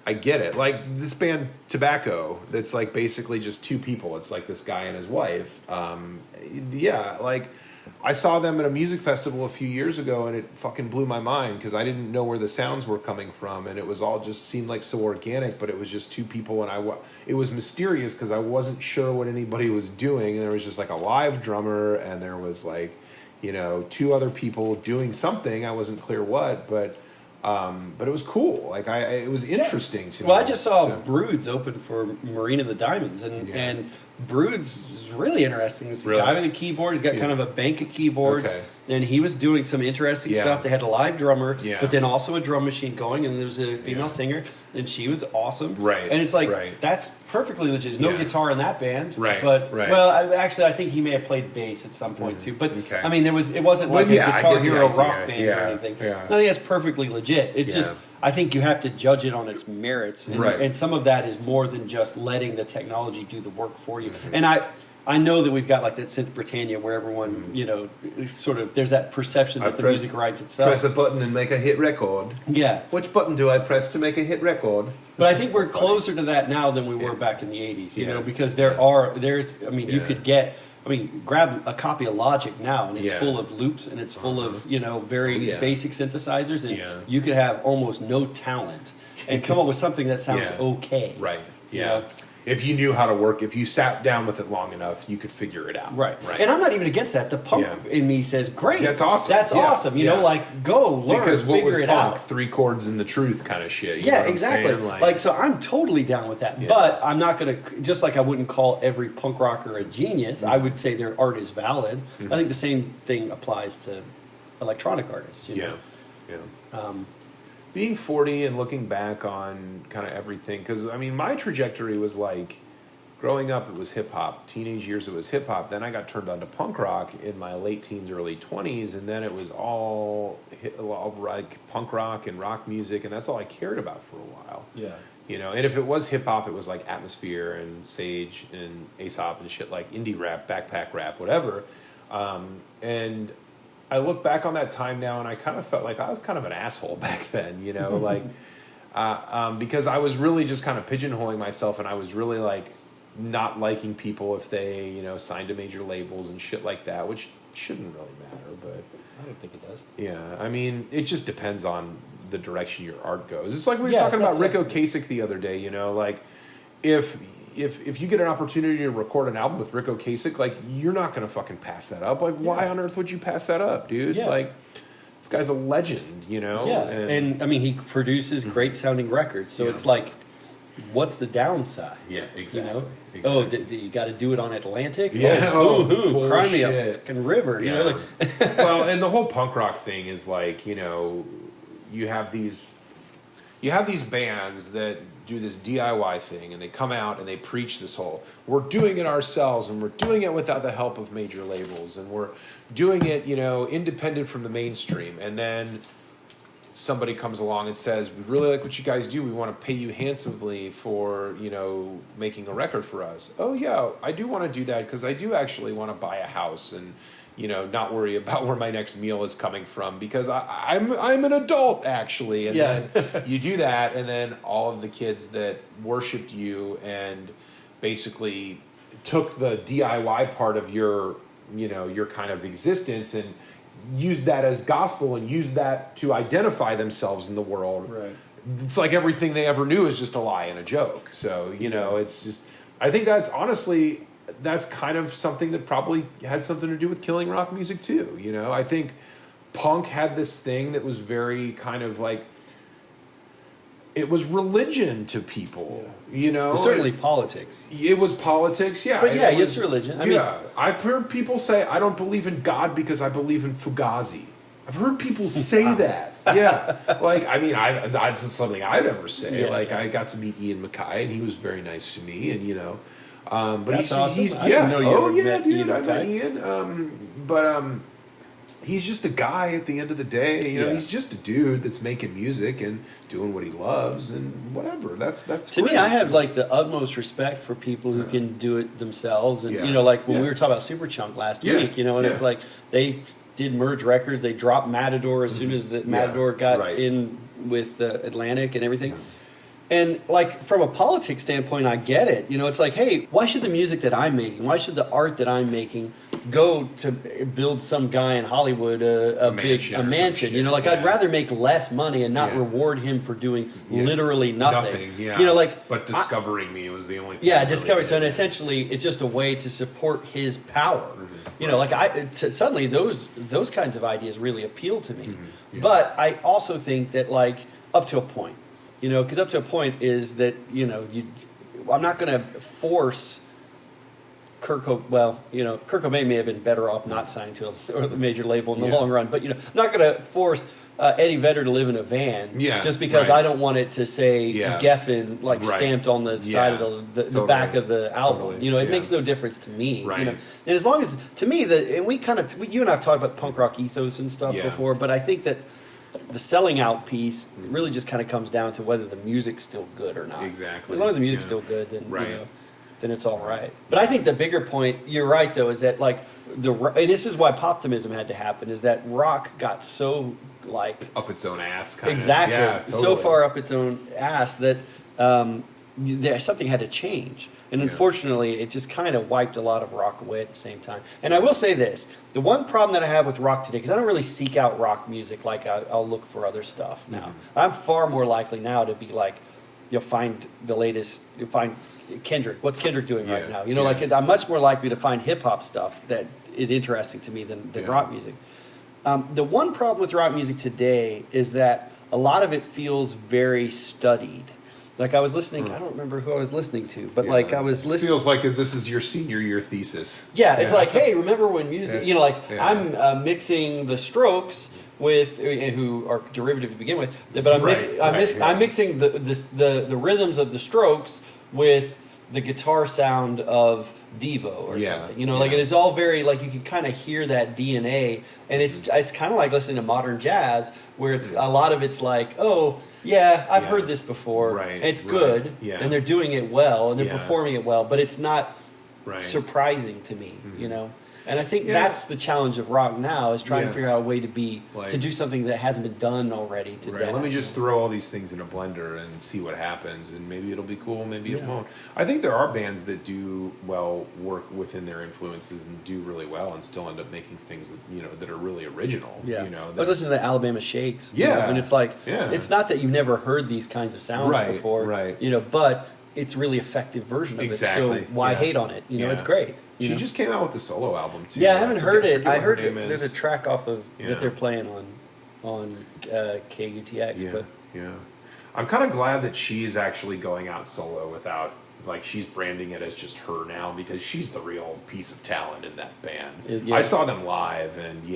I get it. This band Tobacco, that's basically just 2 people. It's this guy and his wife. I saw them at a music festival a few years ago, and it fucking blew my mind because I didn't know where the sounds were coming from, and it was all just seemed so organic, but it was just 2 people, and it was mysterious because I wasn't sure what anybody was doing, and there was just a live drummer, and there was 2 other people doing something. I wasn't clear what, but it was cool. It was interesting to me. Well, I just saw Broods open for Marina the Diamonds, and Brood's is really interesting. He's the Really? guy with a keyboard. He's got kind of a bank of keyboards. Okay. And he was doing some interesting Yeah. stuff. They had a live drummer, Yeah. but then also a drum machine going, and there was a female singer, and she was awesome. Right, And it's like, right. that's perfectly legit. There's no Yeah. guitar in that band. Right, But, right. well, I think he may have played bass at some point, too. But, Okay. I mean, it wasn't Well, like yeah, a I Guitar get the Hero idea. rock band or Yeah, anything. yeah. I think that's perfectly legit. It's Yeah. just, I think you have to judge it on its merits. And, Right. and some of that is more than just letting the technology do the work for you. And I know that we've got like that since Britannia where everyone, sort of, there's that perception that the music writes itself. Press a button and make a hit record. Yeah. Which button do I press to make a hit record? But I think we're closer to that now than we were back in the 80s, you Yeah. know, because you Yeah. could grab a copy of Logic now and it's Yeah. full of loops and it's full of, very Oh, yeah. basic synthesizers and Yeah. you could have almost no talent and come up with something that sounds Yeah. okay. Right. You Yeah. know? If you knew how to work, if you sat down with it long enough, you could figure it out. Right. Right. And I'm not even against that. The punk Yeah. in me says, great. That's awesome. That's Yeah. awesome. You Yeah. know, like, go, learn, because what was figure it punk? out. 3 chords and the truth kind of shit. You know Yeah, what I'm exactly. saying? Like, so I'm totally down with that. Yeah. But I'm not going to, just like I wouldn't call every punk rocker a genius, I would say their art is valid. I think the same thing applies to electronic artists. You know? Yeah. Being 40 and looking back on kind of everything, because I mean, my trajectory was like, growing up, it was hip hop. Teenage years, it was hip hop. Then I got turned on to punk rock in my late teens, early 20s, and then it was all like punk rock and rock music, and that's all I cared about for a while. Yeah. And if it was hip hop, it was like Atmosphere and Sage and Aesop and shit, like indie rap, backpack rap, whatever. And I look back on that time now, and I kind of felt like I was kind of an asshole back then, like because I was really just kind of pigeonholing myself, and I was really like not liking people if they signed to major labels and shit like that, which shouldn't really matter, but I don't think it does. yeah, I mean, it just depends on the direction your art goes. It's like we were Yeah, talking about that's Rick it. Ocasek the other day, like if you get an opportunity to record an album with Rick Ocasek, like you're not going to fucking pass that up. Like why on earth would you pass that up, dude? Yeah. Like this guy's a legend, Yeah. And I mean, he produces great sounding records. So it's like, what's the downside? yeah, exactly. Oh, you got to do it on Atlantic? Yeah. Oh, boo-hoo, cry me a bullshit. fucking river. You know, like, Well, and the whole punk rock thing is like, you have these bands that do this DIY thing, and they come out and they preach this whole, we're doing it ourselves, and we're doing it without the help of major labels, and we're doing it, independent from the mainstream. And then somebody comes along and says, we really like what you guys do. We want to pay you handsomely for, making a record for us. Oh, yeah, I do want to do that because I do actually want to buy a house and, not worry about where my next meal is coming from because I'm an adult, actually. And then you do that, and then all of the kids that worshipped you and basically took the DIY part of your kind of existence and use that as gospel and use that to identify themselves in the world. Right. It's like everything they ever knew is just a lie and a joke. So, it's just, I think that's kind of something that probably had something to do with killing rock music too. I think punk had this thing that was very kind of like, it was religion to people, certainly politics. It was politics, yeah. But yeah, it was, it's religion. I mean, I've heard people say, I don't believe in God because I believe in Fugazi. I've heard people say that. Yeah. Like, I mean, that's something I'd ever say. Yeah. Like, I got to meet Ian Mackay, and he was very nice to me, and, but That's he's, awesome. he's I didn't know you met dude, Ian I met Mackay. Ian. He's just a guy at the end of the day. He's just a dude that's making music and doing what he loves and whatever. That's to great. me, I have like the utmost respect for people who can do it themselves. And Yeah. like when Yeah. we were talking about Superchunk last Yeah. week, and Yeah. it's like they did merge records. They dropped Matador as soon as the Matador got Right. in with Atlantic and everything. And like from a politics standpoint, I get it. It's like, hey, why should the music that I'm making, why should the art that I'm making go to build some guy in Hollywood a mansion or some mansion? shit. Like I'd Yeah. rather make less money and not Yeah. reward him for doing literally nothing. Yeah. But discovering me was the only thing. Yeah, that discovery. really So did. essentially, it's just a way to support his power. Like suddenly those kinds of ideas really appeal to me. Yeah. But I also think that like up to a point, because up to a point is that I'm not going to force Kurt Cobain may have been better off not signing to a major label in the long run, but I'm not going to force Eddie Vedder to live in a van just because I don't want it to say Geffen stamped on the side of the back of the album. It makes no difference to me. And as long as, to me, you and I have talked about punk rock ethos and stuff before, but I think that the selling out piece really just kind of comes down to whether the music's still good or not. Exactly. As long as the music's still good, then then it's all right. But I think the bigger point, you're right though, is that and this is why Poptimism had to happen, is that rock got so up its own ass. Kind exactly. Of. Yeah, totally. So far up its own ass that something had to change. And unfortunately, it just kind of wiped a lot of rock away at the same time. And I will say this, the one problem that I have with rock today, because I don't really seek out rock music like I'll look for other stuff now. Mm-hmm. I'm far more likely now to be you'll find the latest, you'll find Kendrick. What's Kendrick doing right now? I'm much more likely to find hip-hop stuff that is interesting to me than rock music. The one problem with rock music today is that a lot of it feels very studied. I was listening, I don't remember who I was listening to, but I was listening. It feels like this is your senior year thesis. Yeah, it's hey, remember when music, I'm mixing the Strokes with, who are derivative to begin with, but I'm mixing the rhythms of the Strokes with the guitar sound of Devo or something. It is all very, you can kind of hear that DNA, and it's kind of like listening to modern jazz, where it's a lot of it's I've heard this before. Right, and it's good, and they're doing it well, and they're performing it well, but it's not surprising to me, And I think that's the challenge of rock now, is trying to figure out a way to to do something that hasn't been done already to death. Let me just throw all these things in a blender and see what happens, and maybe it'll be cool, maybe it won't. I think there are bands that do work within their influences and do really well and still end up making things that are really original. Yeah. I was listening to the Alabama Shakes. And it's it's not that you've never heard these kinds of sounds before. Right. But it's a really effective version of it. So why hate on it? It's great. She just came out with the solo album too. Yeah, I haven't heard it. I heard there's a track off of that they're playing on KUTX. But I'm kind of glad that she's actually going out solo without she's branding it as just her now, because she's the real piece of talent in that band. I saw them live, and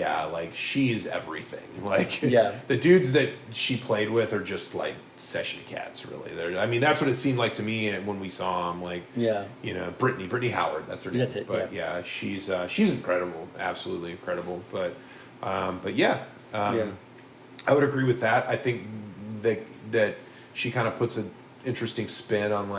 she's everything. The dudes that she played with are just session cats, really. That's what it seemed like to me when we saw them. Brittany Howard, that's her name. That's it. But she's incredible, absolutely incredible. But I would agree with that. I think that she kind of puts an interesting spin on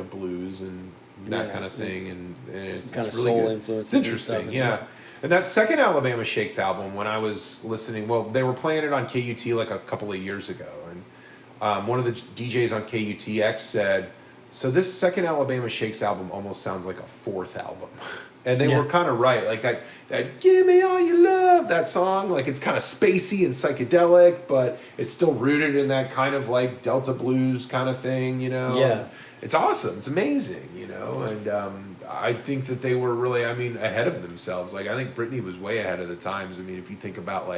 blues and that kind of thing, and it's kind of really soul good. influence. It's interesting, And that second Alabama Shakes album, when I was listening, they were playing it on KUT a couple of years ago, and one of the DJs on KUTX said, "So this second Alabama Shakes album almost sounds like a fourth album." And they were kind of right. That "Give Me All Your Love," that song, it's kind of spacey and psychedelic, but it's still rooted in that kind of Delta blues kind of thing, Yeah. And it's awesome. It's amazing, And I think that they were really, ahead of themselves. I think Britney was way ahead of the times. If you think about,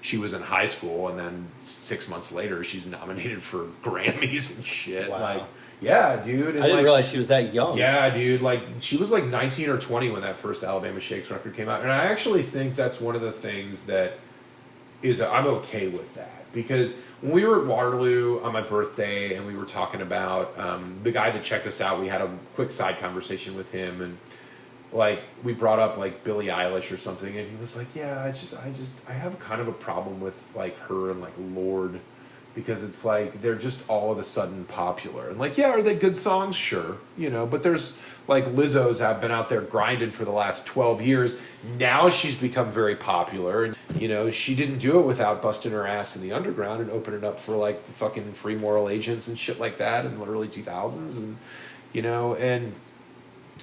she was in high school, and then 6 months later, she's nominated for Grammys and shit. Wow. Yeah, dude. And I didn't realize she was that young. Yeah, dude. She was 19 or 20 when that first Alabama Shakes record came out. And I actually think that's one of the things that I'm okay with that. Because when we were at Waterloo on my birthday, and we were talking about the guy that checked us out, we had a quick side conversation with him, and we brought up Billie Eilish or something, and he was like, "Yeah, I have kind of a problem with her and Lorde, because it's they're just all of a sudden popular, and are they good songs? Sure, but there's Lizzo's have been out there grinding for the last 12 years. Now she's become very popular, and she didn't do it without busting her ass in the underground and opening up for fucking Free Moral Agents and shit like that in the early 2000s, and and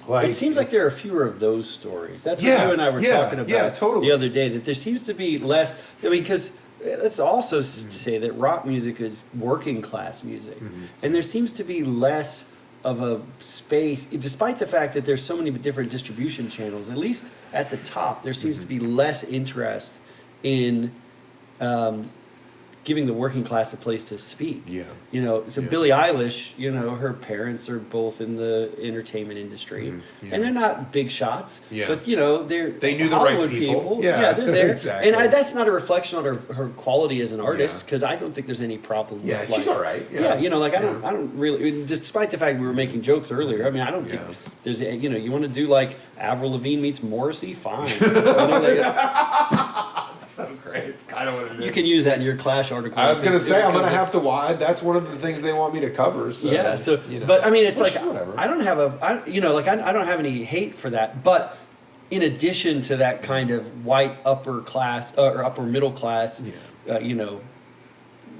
it seems like there are fewer of those stories. That's what you and I were talking about the other day, that there seems to be less. Because let's also say that rock music is working class music, and there seems to be less of a space, despite the fact that there's so many different distribution channels. At least at the top, there seems to be less interest in giving the working class a place to speak. Yeah. You know, so Billie Eilish, you know, her parents are both in the entertainment industry, and they're not big shots, but you know, they knew Hollywood the right people. Yeah, they're there, exactly. and that's not a reflection on her quality as an artist, because I don't think there's any problem. Yeah, with, she's all right. Yeah, you know, like I don't really, despite the fact we were making jokes earlier. I mean, I don't think there's, you know, you want to do like Avril Lavigne meets Morrissey, fine. You know, like so great. It's kind of what it is. you can use that in your Clash article. I was going to say, I'm going to have to watch. That's one of the things they want me to cover. So, yeah. So, you know, but I mean, it's like whatever. I don't have you know, like I don't have any hate for that. But in addition to that kind of white upper class or upper middle class, you know,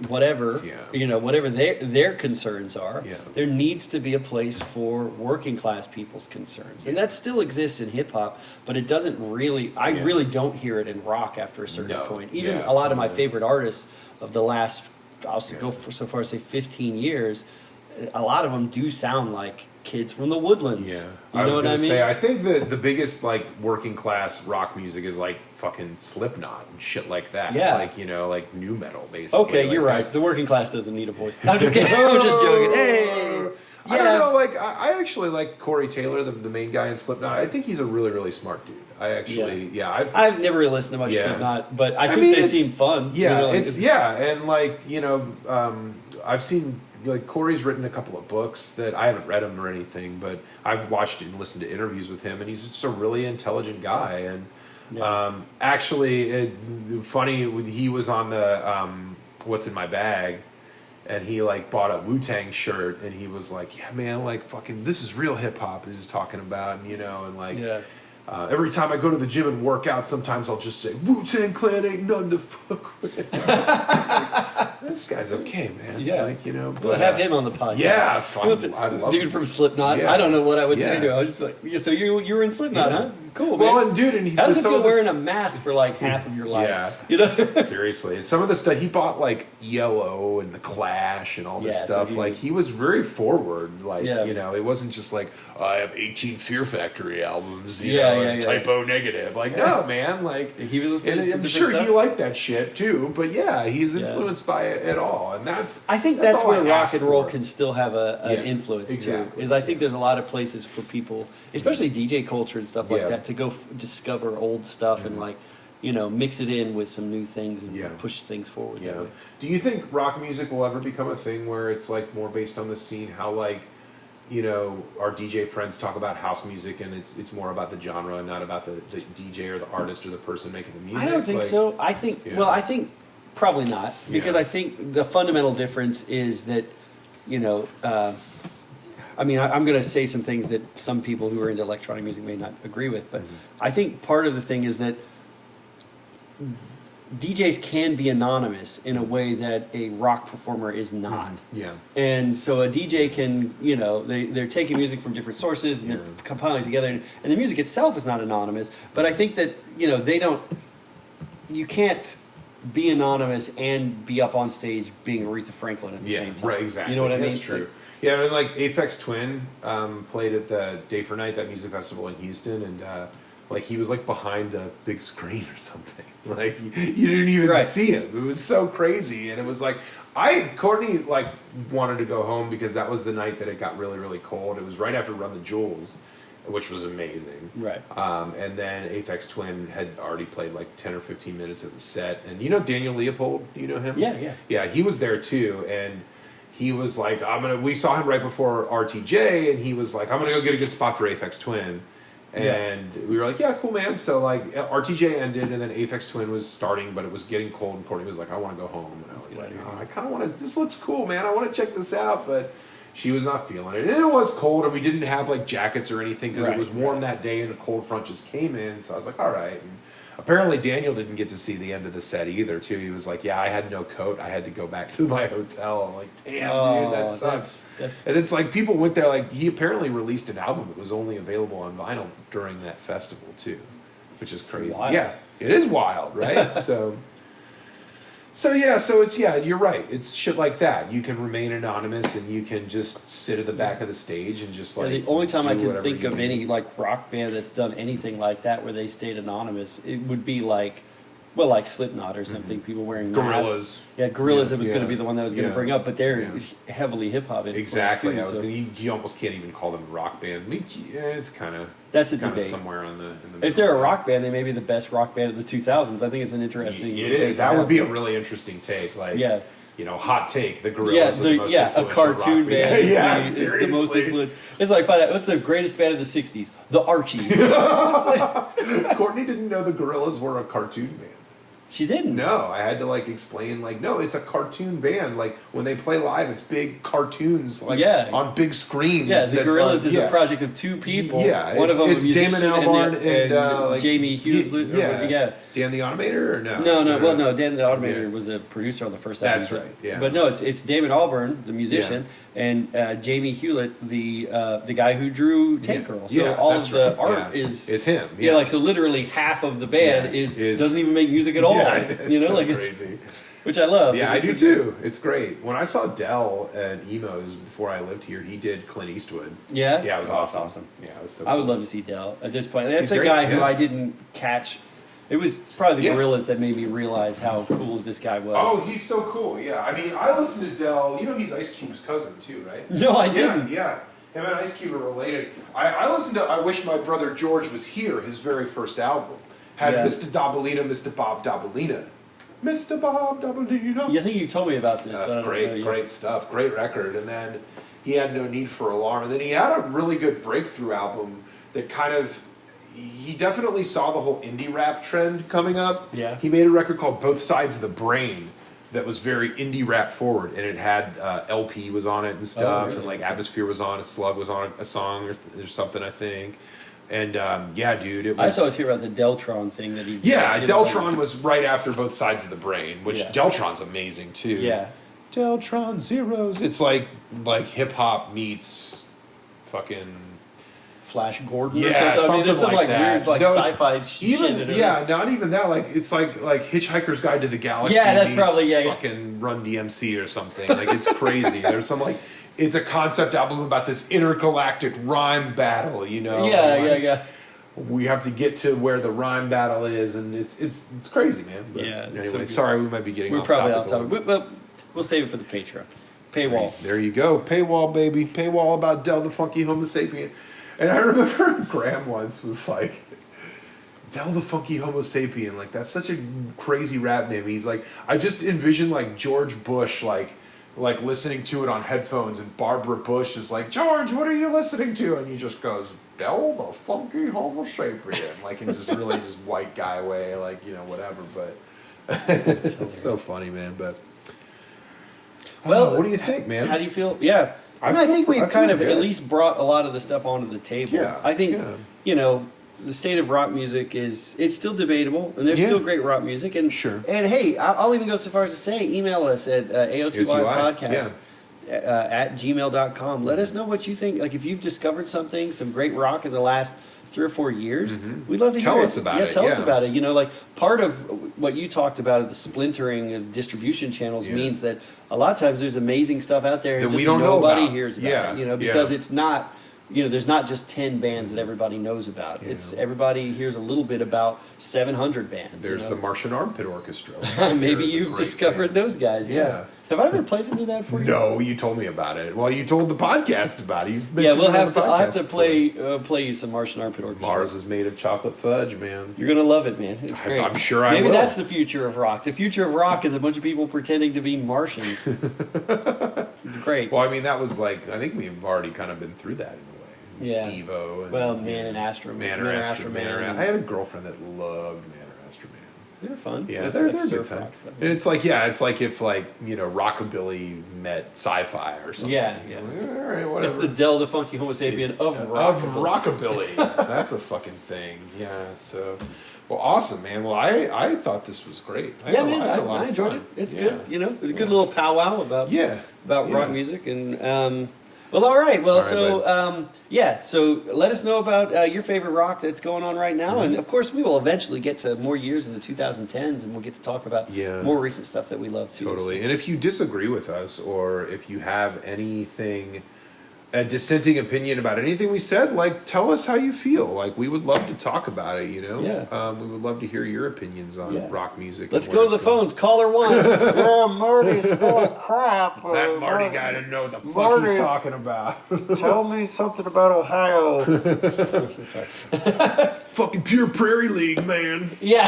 whatever, you know, whatever their concerns are, there needs to be a place for working class people's concerns, and that still exists in hip hop, but it doesn't really. I really don't hear it in rock after a certain point. Even a lot of my favorite artists of the last, I'll go for so far as say 15 years, a lot of them do sound like kids from the Woodlands. Yeah, you know what I mean? Say, I think the biggest like working class rock music is like fucking Slipknot and shit like that. Yeah, like, you know, like new metal basically. Okay, like you're right. The working class doesn't need a voice. I'm just kidding. I'm just joking. Hey. I don't know. Like, I actually like Corey Taylor, the main guy in Slipknot. I think he's a really, really smart dude. I actually, I've never really listened to much Slipknot, but I think they seem fun. Yeah, you know, like, and like, you know, I've seen, like, Corey's written a couple of books that I haven't read them or anything, but I've watched and listened to interviews with him, and he's just a really intelligent guy. And actually, funny, he was on the What's in My Bag, and he like bought a Wu-Tang shirt, and he was like, yeah, man, like fucking this is real hip hop he was talking about, and, you know, and like every time I go to the gym and work out, sometimes I'll just say Wu-Tang Clan ain't nothing to fuck with. This guy's okay, man. Yeah, like, you know, we'll have him on the podcast. Yeah, fun. I love dude him. from Slipknot. I don't know what I would say to him. I was just like, so you were in Slipknot, huh? Cool, man. Well, and dude, and how does it feel wearing a mask for like half of your life? Yeah, you know. Seriously, and some of the stuff he bought, like Yellow and the Clash and all this stuff. Like, he was very forward. Like, you know, it wasn't just like, I have 18 Fear Factory albums. You know, and Typo Negative. Like, no, man. Like, he was listening. And I'm sure he liked that shit too. But yeah, he's influenced by it at all, and I think that's where rock and roll can still have an influence too. Is I think there's a lot of places for people, especially DJ culture and stuff like that, to go discover old stuff and like, you know, mix it in with some new things and push things forward. Yeah. Do you think rock music will ever become a thing where it's like more based on the scene? How, like, you know, our DJ friends talk about house music, and it's more about the genre and not about the DJ or the artist or the person making the music? I don't think so. I think I think probably not, because I think the fundamental difference is that, you know, I mean, I'm going to say some things that some people who are into electronic music may not agree with, but I think part of the thing is that DJs can be anonymous in a way that a rock performer is not. Yeah. And so a DJ can, you know, they're taking music from different sources and they're compiling it together, and the music itself is not anonymous, but I think that, you know, you can't be anonymous and be up on stage being Aretha Franklin at the same time. Right, exactly. You know what I mean? That's true. Yeah, I mean, like, Aphex Twin played at the Day for Night, that music festival in Houston, and like, he was like behind a big screen or something. Like, you didn't even see him. It was so crazy, and it was like, Courtney like wanted to go home because that was the night that it got really, really cold. It was right after Run the Jewels, which was amazing. Right. And then Aphex Twin had already played like 10 or 15 minutes of the set, and you know Daniel Leopold? Do you know him? Yeah. Yeah, he was there too, and he was like, we saw him right before RTJ, and he was like, I'm gonna go get a good spot for Aphex Twin. And we were like, yeah, cool, man. So like, RTJ ended, and then Aphex Twin was starting, but it was getting cold, and Courtney was like, I want to go home. And I was like, I kind of want to, this looks cool, man. I want to check this out, but she was not feeling it. And it was cold, and we didn't have like jackets or anything because it was warm that day, and a cold front just came in. So I was like, all right. And apparently Daniel didn't get to see the end of the set either, too. He was like, yeah, I had no coat. I had to go back to my hotel. I'm like, damn, dude, that sucks. And it's like, people went there, like, he apparently released an album that was only available on vinyl during that festival, too, which is crazy. Wild. Yeah, it is wild, right? So it's, you're right. It's shit like that. You can remain anonymous, and you can just sit at the back of the stage and just like. The only time I can think of any like rock band that's done anything like that where they stayed anonymous, it would be like Well, like Slipknot or something, people wearing masks. Gorillaz. Yeah, Gorillaz. Yeah, it was going to be the one that I was going to bring up, but they're Yeah. heavily hip hop influenced Exactly. too. I was So you almost can't even call them a rock band. I mean, yeah, it's kind of that's a debate. somewhere on the. In the If they're a middle. rock band, they may be the best rock band of the 2000s. I think it's an interesting. It debate is. to That have. would be a really interesting take. Like, Yeah. you know, hot take. The Gorillaz. Yeah, are the most a influential cartoon rock band Yeah, is the most seriously. influential. It's like, find out, what's the greatest band of the 60s? The Archies. It's like- Courtney didn't know the Gorillaz were a cartoon band. she didn't. No, I had to like explain like no, it's a cartoon band. Like when they play live, it's big cartoons like Yeah. on big screens. Yeah, the that Gorillaz are- is a project of two people. Yeah, one of them it's a musician Damon Albarn and, like, Jamie Hewlett. yeah. Dan the Automator or no? No. Or- Well, no. Dan the Automator Yeah. was a producer on the first album. That's right, yeah. But no, it's Damon Albarn, the musician, and Jamie Hewlett, the guy who drew Tank Yeah. Girl. So Yeah, all that's of the right. art Yeah. is him. Yeah, like so. Literally half of the band Yeah, is is- doesn't even make music at all. Yeah, it's you know, so like crazy. which I love. Yeah, I It's do a- too. It's great. When I saw Dell at Emos before I lived here, he did Clint Eastwood. Yeah, Yeah, it was Oh, that's awesome. Yeah, it was so I would cool. love to see Dell at this point. That's He's a great, guy who yeah. I didn't catch. It was probably the Yeah. Gorillaz that made me realize how cool this guy was. Oh, he's so cool. Yeah, I mean, I listened to Dell. You know, he's Ice Cube's cousin too, right? No, I Yeah, didn't. yeah. Him and Ice Cube are related. I listened to I Wish My Brother George Was Here, his very first album. Had Yeah. Mr. Dabalina, Mr. Bob Dabalina. Mr. Bob Dabalina. Yeah, I think you told me about this. but I That's don't know, great, yeah. great stuff. Great record. And then he had No Need for Alarm. And then he had a really good breakthrough album that kind of, he definitely saw the whole indie rap trend coming up. Yeah. He made a record called Both Sides of the Brain that was very indie rap forward. And it had LP was on it and stuff. really? And like Atmosphere was on it. Slug was on a song or something, I think. And yeah, dude, it was. I just always hear about the Deltron thing that he did. Yeah, You know, Deltron was right after Both Sides of the Brain, which Yeah. Deltron's amazing too. Yeah. Deltron Zeros. It's like hip hop meets fucking Flash Gordon or yeah, something. I mean, there's some like like that. weird like No, it's- sci-fi shit. even in it. yeah, not even that. Like it's like Hitchhiker's Guide to the Galaxy. Yeah, that's meets probably- yeah. Fucking Run DMC or something. Like it's crazy. There's some like it's a concept album about this intergalactic rhyme battle. You know. Yeah, Like, yeah. We have to get to where the rhyme battle is, and it's crazy, man. But Yeah, it's Anyway, so good. sorry, we might be getting We're off probably topic off a little topic, but we'll save it for the Patreon. Paywall. There you go. Paywall, baby. Paywall about Del the Funky Homo Sapien. And I remember Graham once was like, Del the Funky Homo Sapien. Like, that's such a crazy rap name. He's like, I just envision like George Bush, like listening to it on headphones, and Barbara Bush is like, George, what are you listening to? And he just goes, Del the Funky Homo Sapien. Like, in this really just white guy way, like, you know, whatever. But it's so funny, man. But, Well, what do you think, man? How do you feel? Yeah. I I think feel- we've I feel kind of good. at least brought a lot of the stuff onto the table. Yeah, I think, yeah. you know, the state of rock music it's still debatable, and there's Yeah. still great rock music. And Sure. And hey, I'll even go so far as to say, email us at AOTY Podcast at gmail.com. Let us know what you think. Like if you've discovered something, some great rock in the last 3 or 4 years, we'd love to Tell hear us it. about yeah, it, Tell us yeah. about it. You know, like part of what you talked about of the splintering of distribution channels Yeah. means that a lot of times there's amazing stuff out there That and we just don't know nobody about. hears about Yeah, it. You know, because yeah. it's not. You know, there's not just 10 bands that everybody knows about. It's everybody hears a little bit about 700 bands. There's you the know? Martian Armpit Orchestra. Maybe There's a you've great discovered band. those guys. Yeah. Yeah. Have I ever played any of that for you? No, you told me about it. Well, you told the podcast about it. You Yeah, mentioned we'll it on have the to. I'll have podcast to play you some Martian Armpit before. Orchestra. Mars is made of chocolate fudge, man. You're gonna love it, man. It's great. I'm sure I Maybe will. that's the future of rock. The future of rock is a bunch of people pretending to be Martians. It's great. Well, I mean, that was like, I think we've already kind of been through that in a way. Yeah. Devo. And, Well, Man and Astro Man. Man or Astro Man. I had a girlfriend that loved Man or Astro Man. They're fun. Yeah, It's they're like good surf time. rock stuff. And it's like, yeah, it's like if like, you know, rockabilly met sci-fi or something. Yeah, yeah. All right, whatever. It's the Del the Funky Homo Sapien of rock. Of rockabilly. That's a fucking thing. Yeah, so well, awesome, man. Well, I thought this was great. Yeah, man, had a lot I of enjoyed fun. it. It's Yeah. good. You know, it's a good little powwow about Yeah. about Yeah. rock music and. Well, all right. Well, All right, so yeah. So let us know about your favorite rock that's going on right now, and of course, we will eventually get to more years in the 2010s, and we'll get to talk about Yeah. more recent stuff that we love too. Totally. And if you disagree with us, or if you have anything a dissenting opinion about anything we said, like, tell us how you feel. Like, we would love to talk about it, you know? Yeah. We would love to hear your opinions on rock music. Let's go to the phones. Caller 1. Yeah, Marty's full of crap. That Marty guy didn't know what the fuck he's talking about. Tell me something about Ohio. Fucking pure Prairie League, man. Yeah.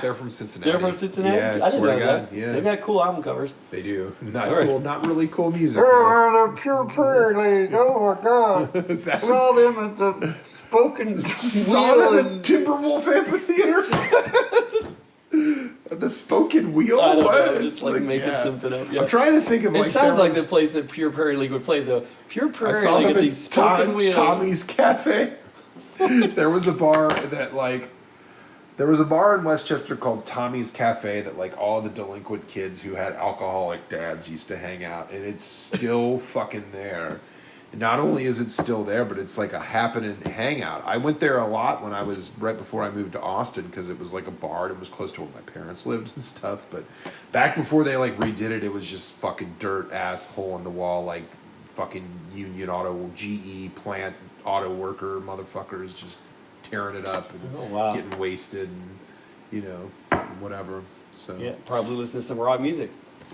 They're from Cincinnati. They're from Cincinnati? Yeah, I didn't swear know to God. that. Yeah. They've got cool album covers. They do. Not All right. cool, not really cool music. Oh, the pure Prairie League. Oh, my God. Is that Saw them at the Spoken Saw Wheel them and at Timberwolf Amphitheater? The Spoken Wheel? I don't What? know, just like making something up. Yeah. I'm trying to think of It like... sounds there like the was- place that Pure Prairie League would play. The Pure I Prairie saw League them at at the Spoken Wheel. Tommy's Cafe. There was a bar that like... There was a bar in Westchester called Tommy's Cafe that like all the delinquent kids who had alcoholic dads used to hang out, and it's still fucking there. And not only is it still there, but it's like a happening hangout. I went there a lot when I was right before I moved to Austin because it was like a bar and it was close to where my parents lived and stuff. But back before they like redid it, it was just fucking dirt ass hole in the wall, like fucking Union Auto GE plant auto worker motherfuckers just tearing it up and getting wasted and, you know, whatever. So Yeah, probably listen to some rock music.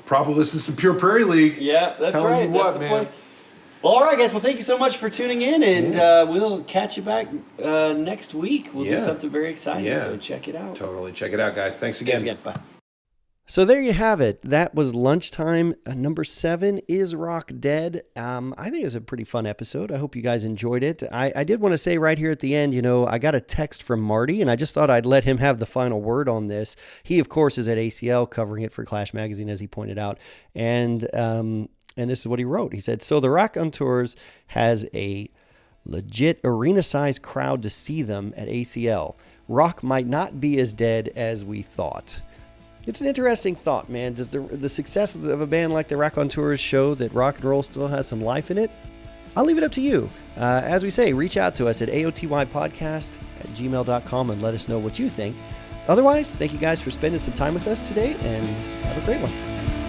probably listen to some Pure Prairie League. Yeah, that's Telling right. you what, That's the man. place. Well, all right, guys. Well, thank you so much for tuning in, and we'll catch you back next week. We'll do Yeah. something very exciting, Yeah. so check it out. Totally. Check it out, guys. Thanks again. Thanks again. Bye. So there you have it. That was Lunchtime. Number 7, Is Rock Dead? I think it was a pretty fun episode. I hope you guys enjoyed it. I did want to say right here at the end, you know, I got a text from Marty, and I just thought I'd let him have the final word on this. He, of course, is at ACL covering it for Clash Magazine, as he pointed out. And this is what he wrote. He said, so the Raconteurs has a legit arena-sized crowd to see them at ACL. Rock might not be as dead as we thought. It's an interesting thought, man. Does the success of a band like the Raconteurs show that rock and roll still has some life in it? I'll leave it up to you. As we say, reach out to us at aotypodcast@gmail.com and let us know what you think. Otherwise, thank you guys for spending some time with us today, and have a great one.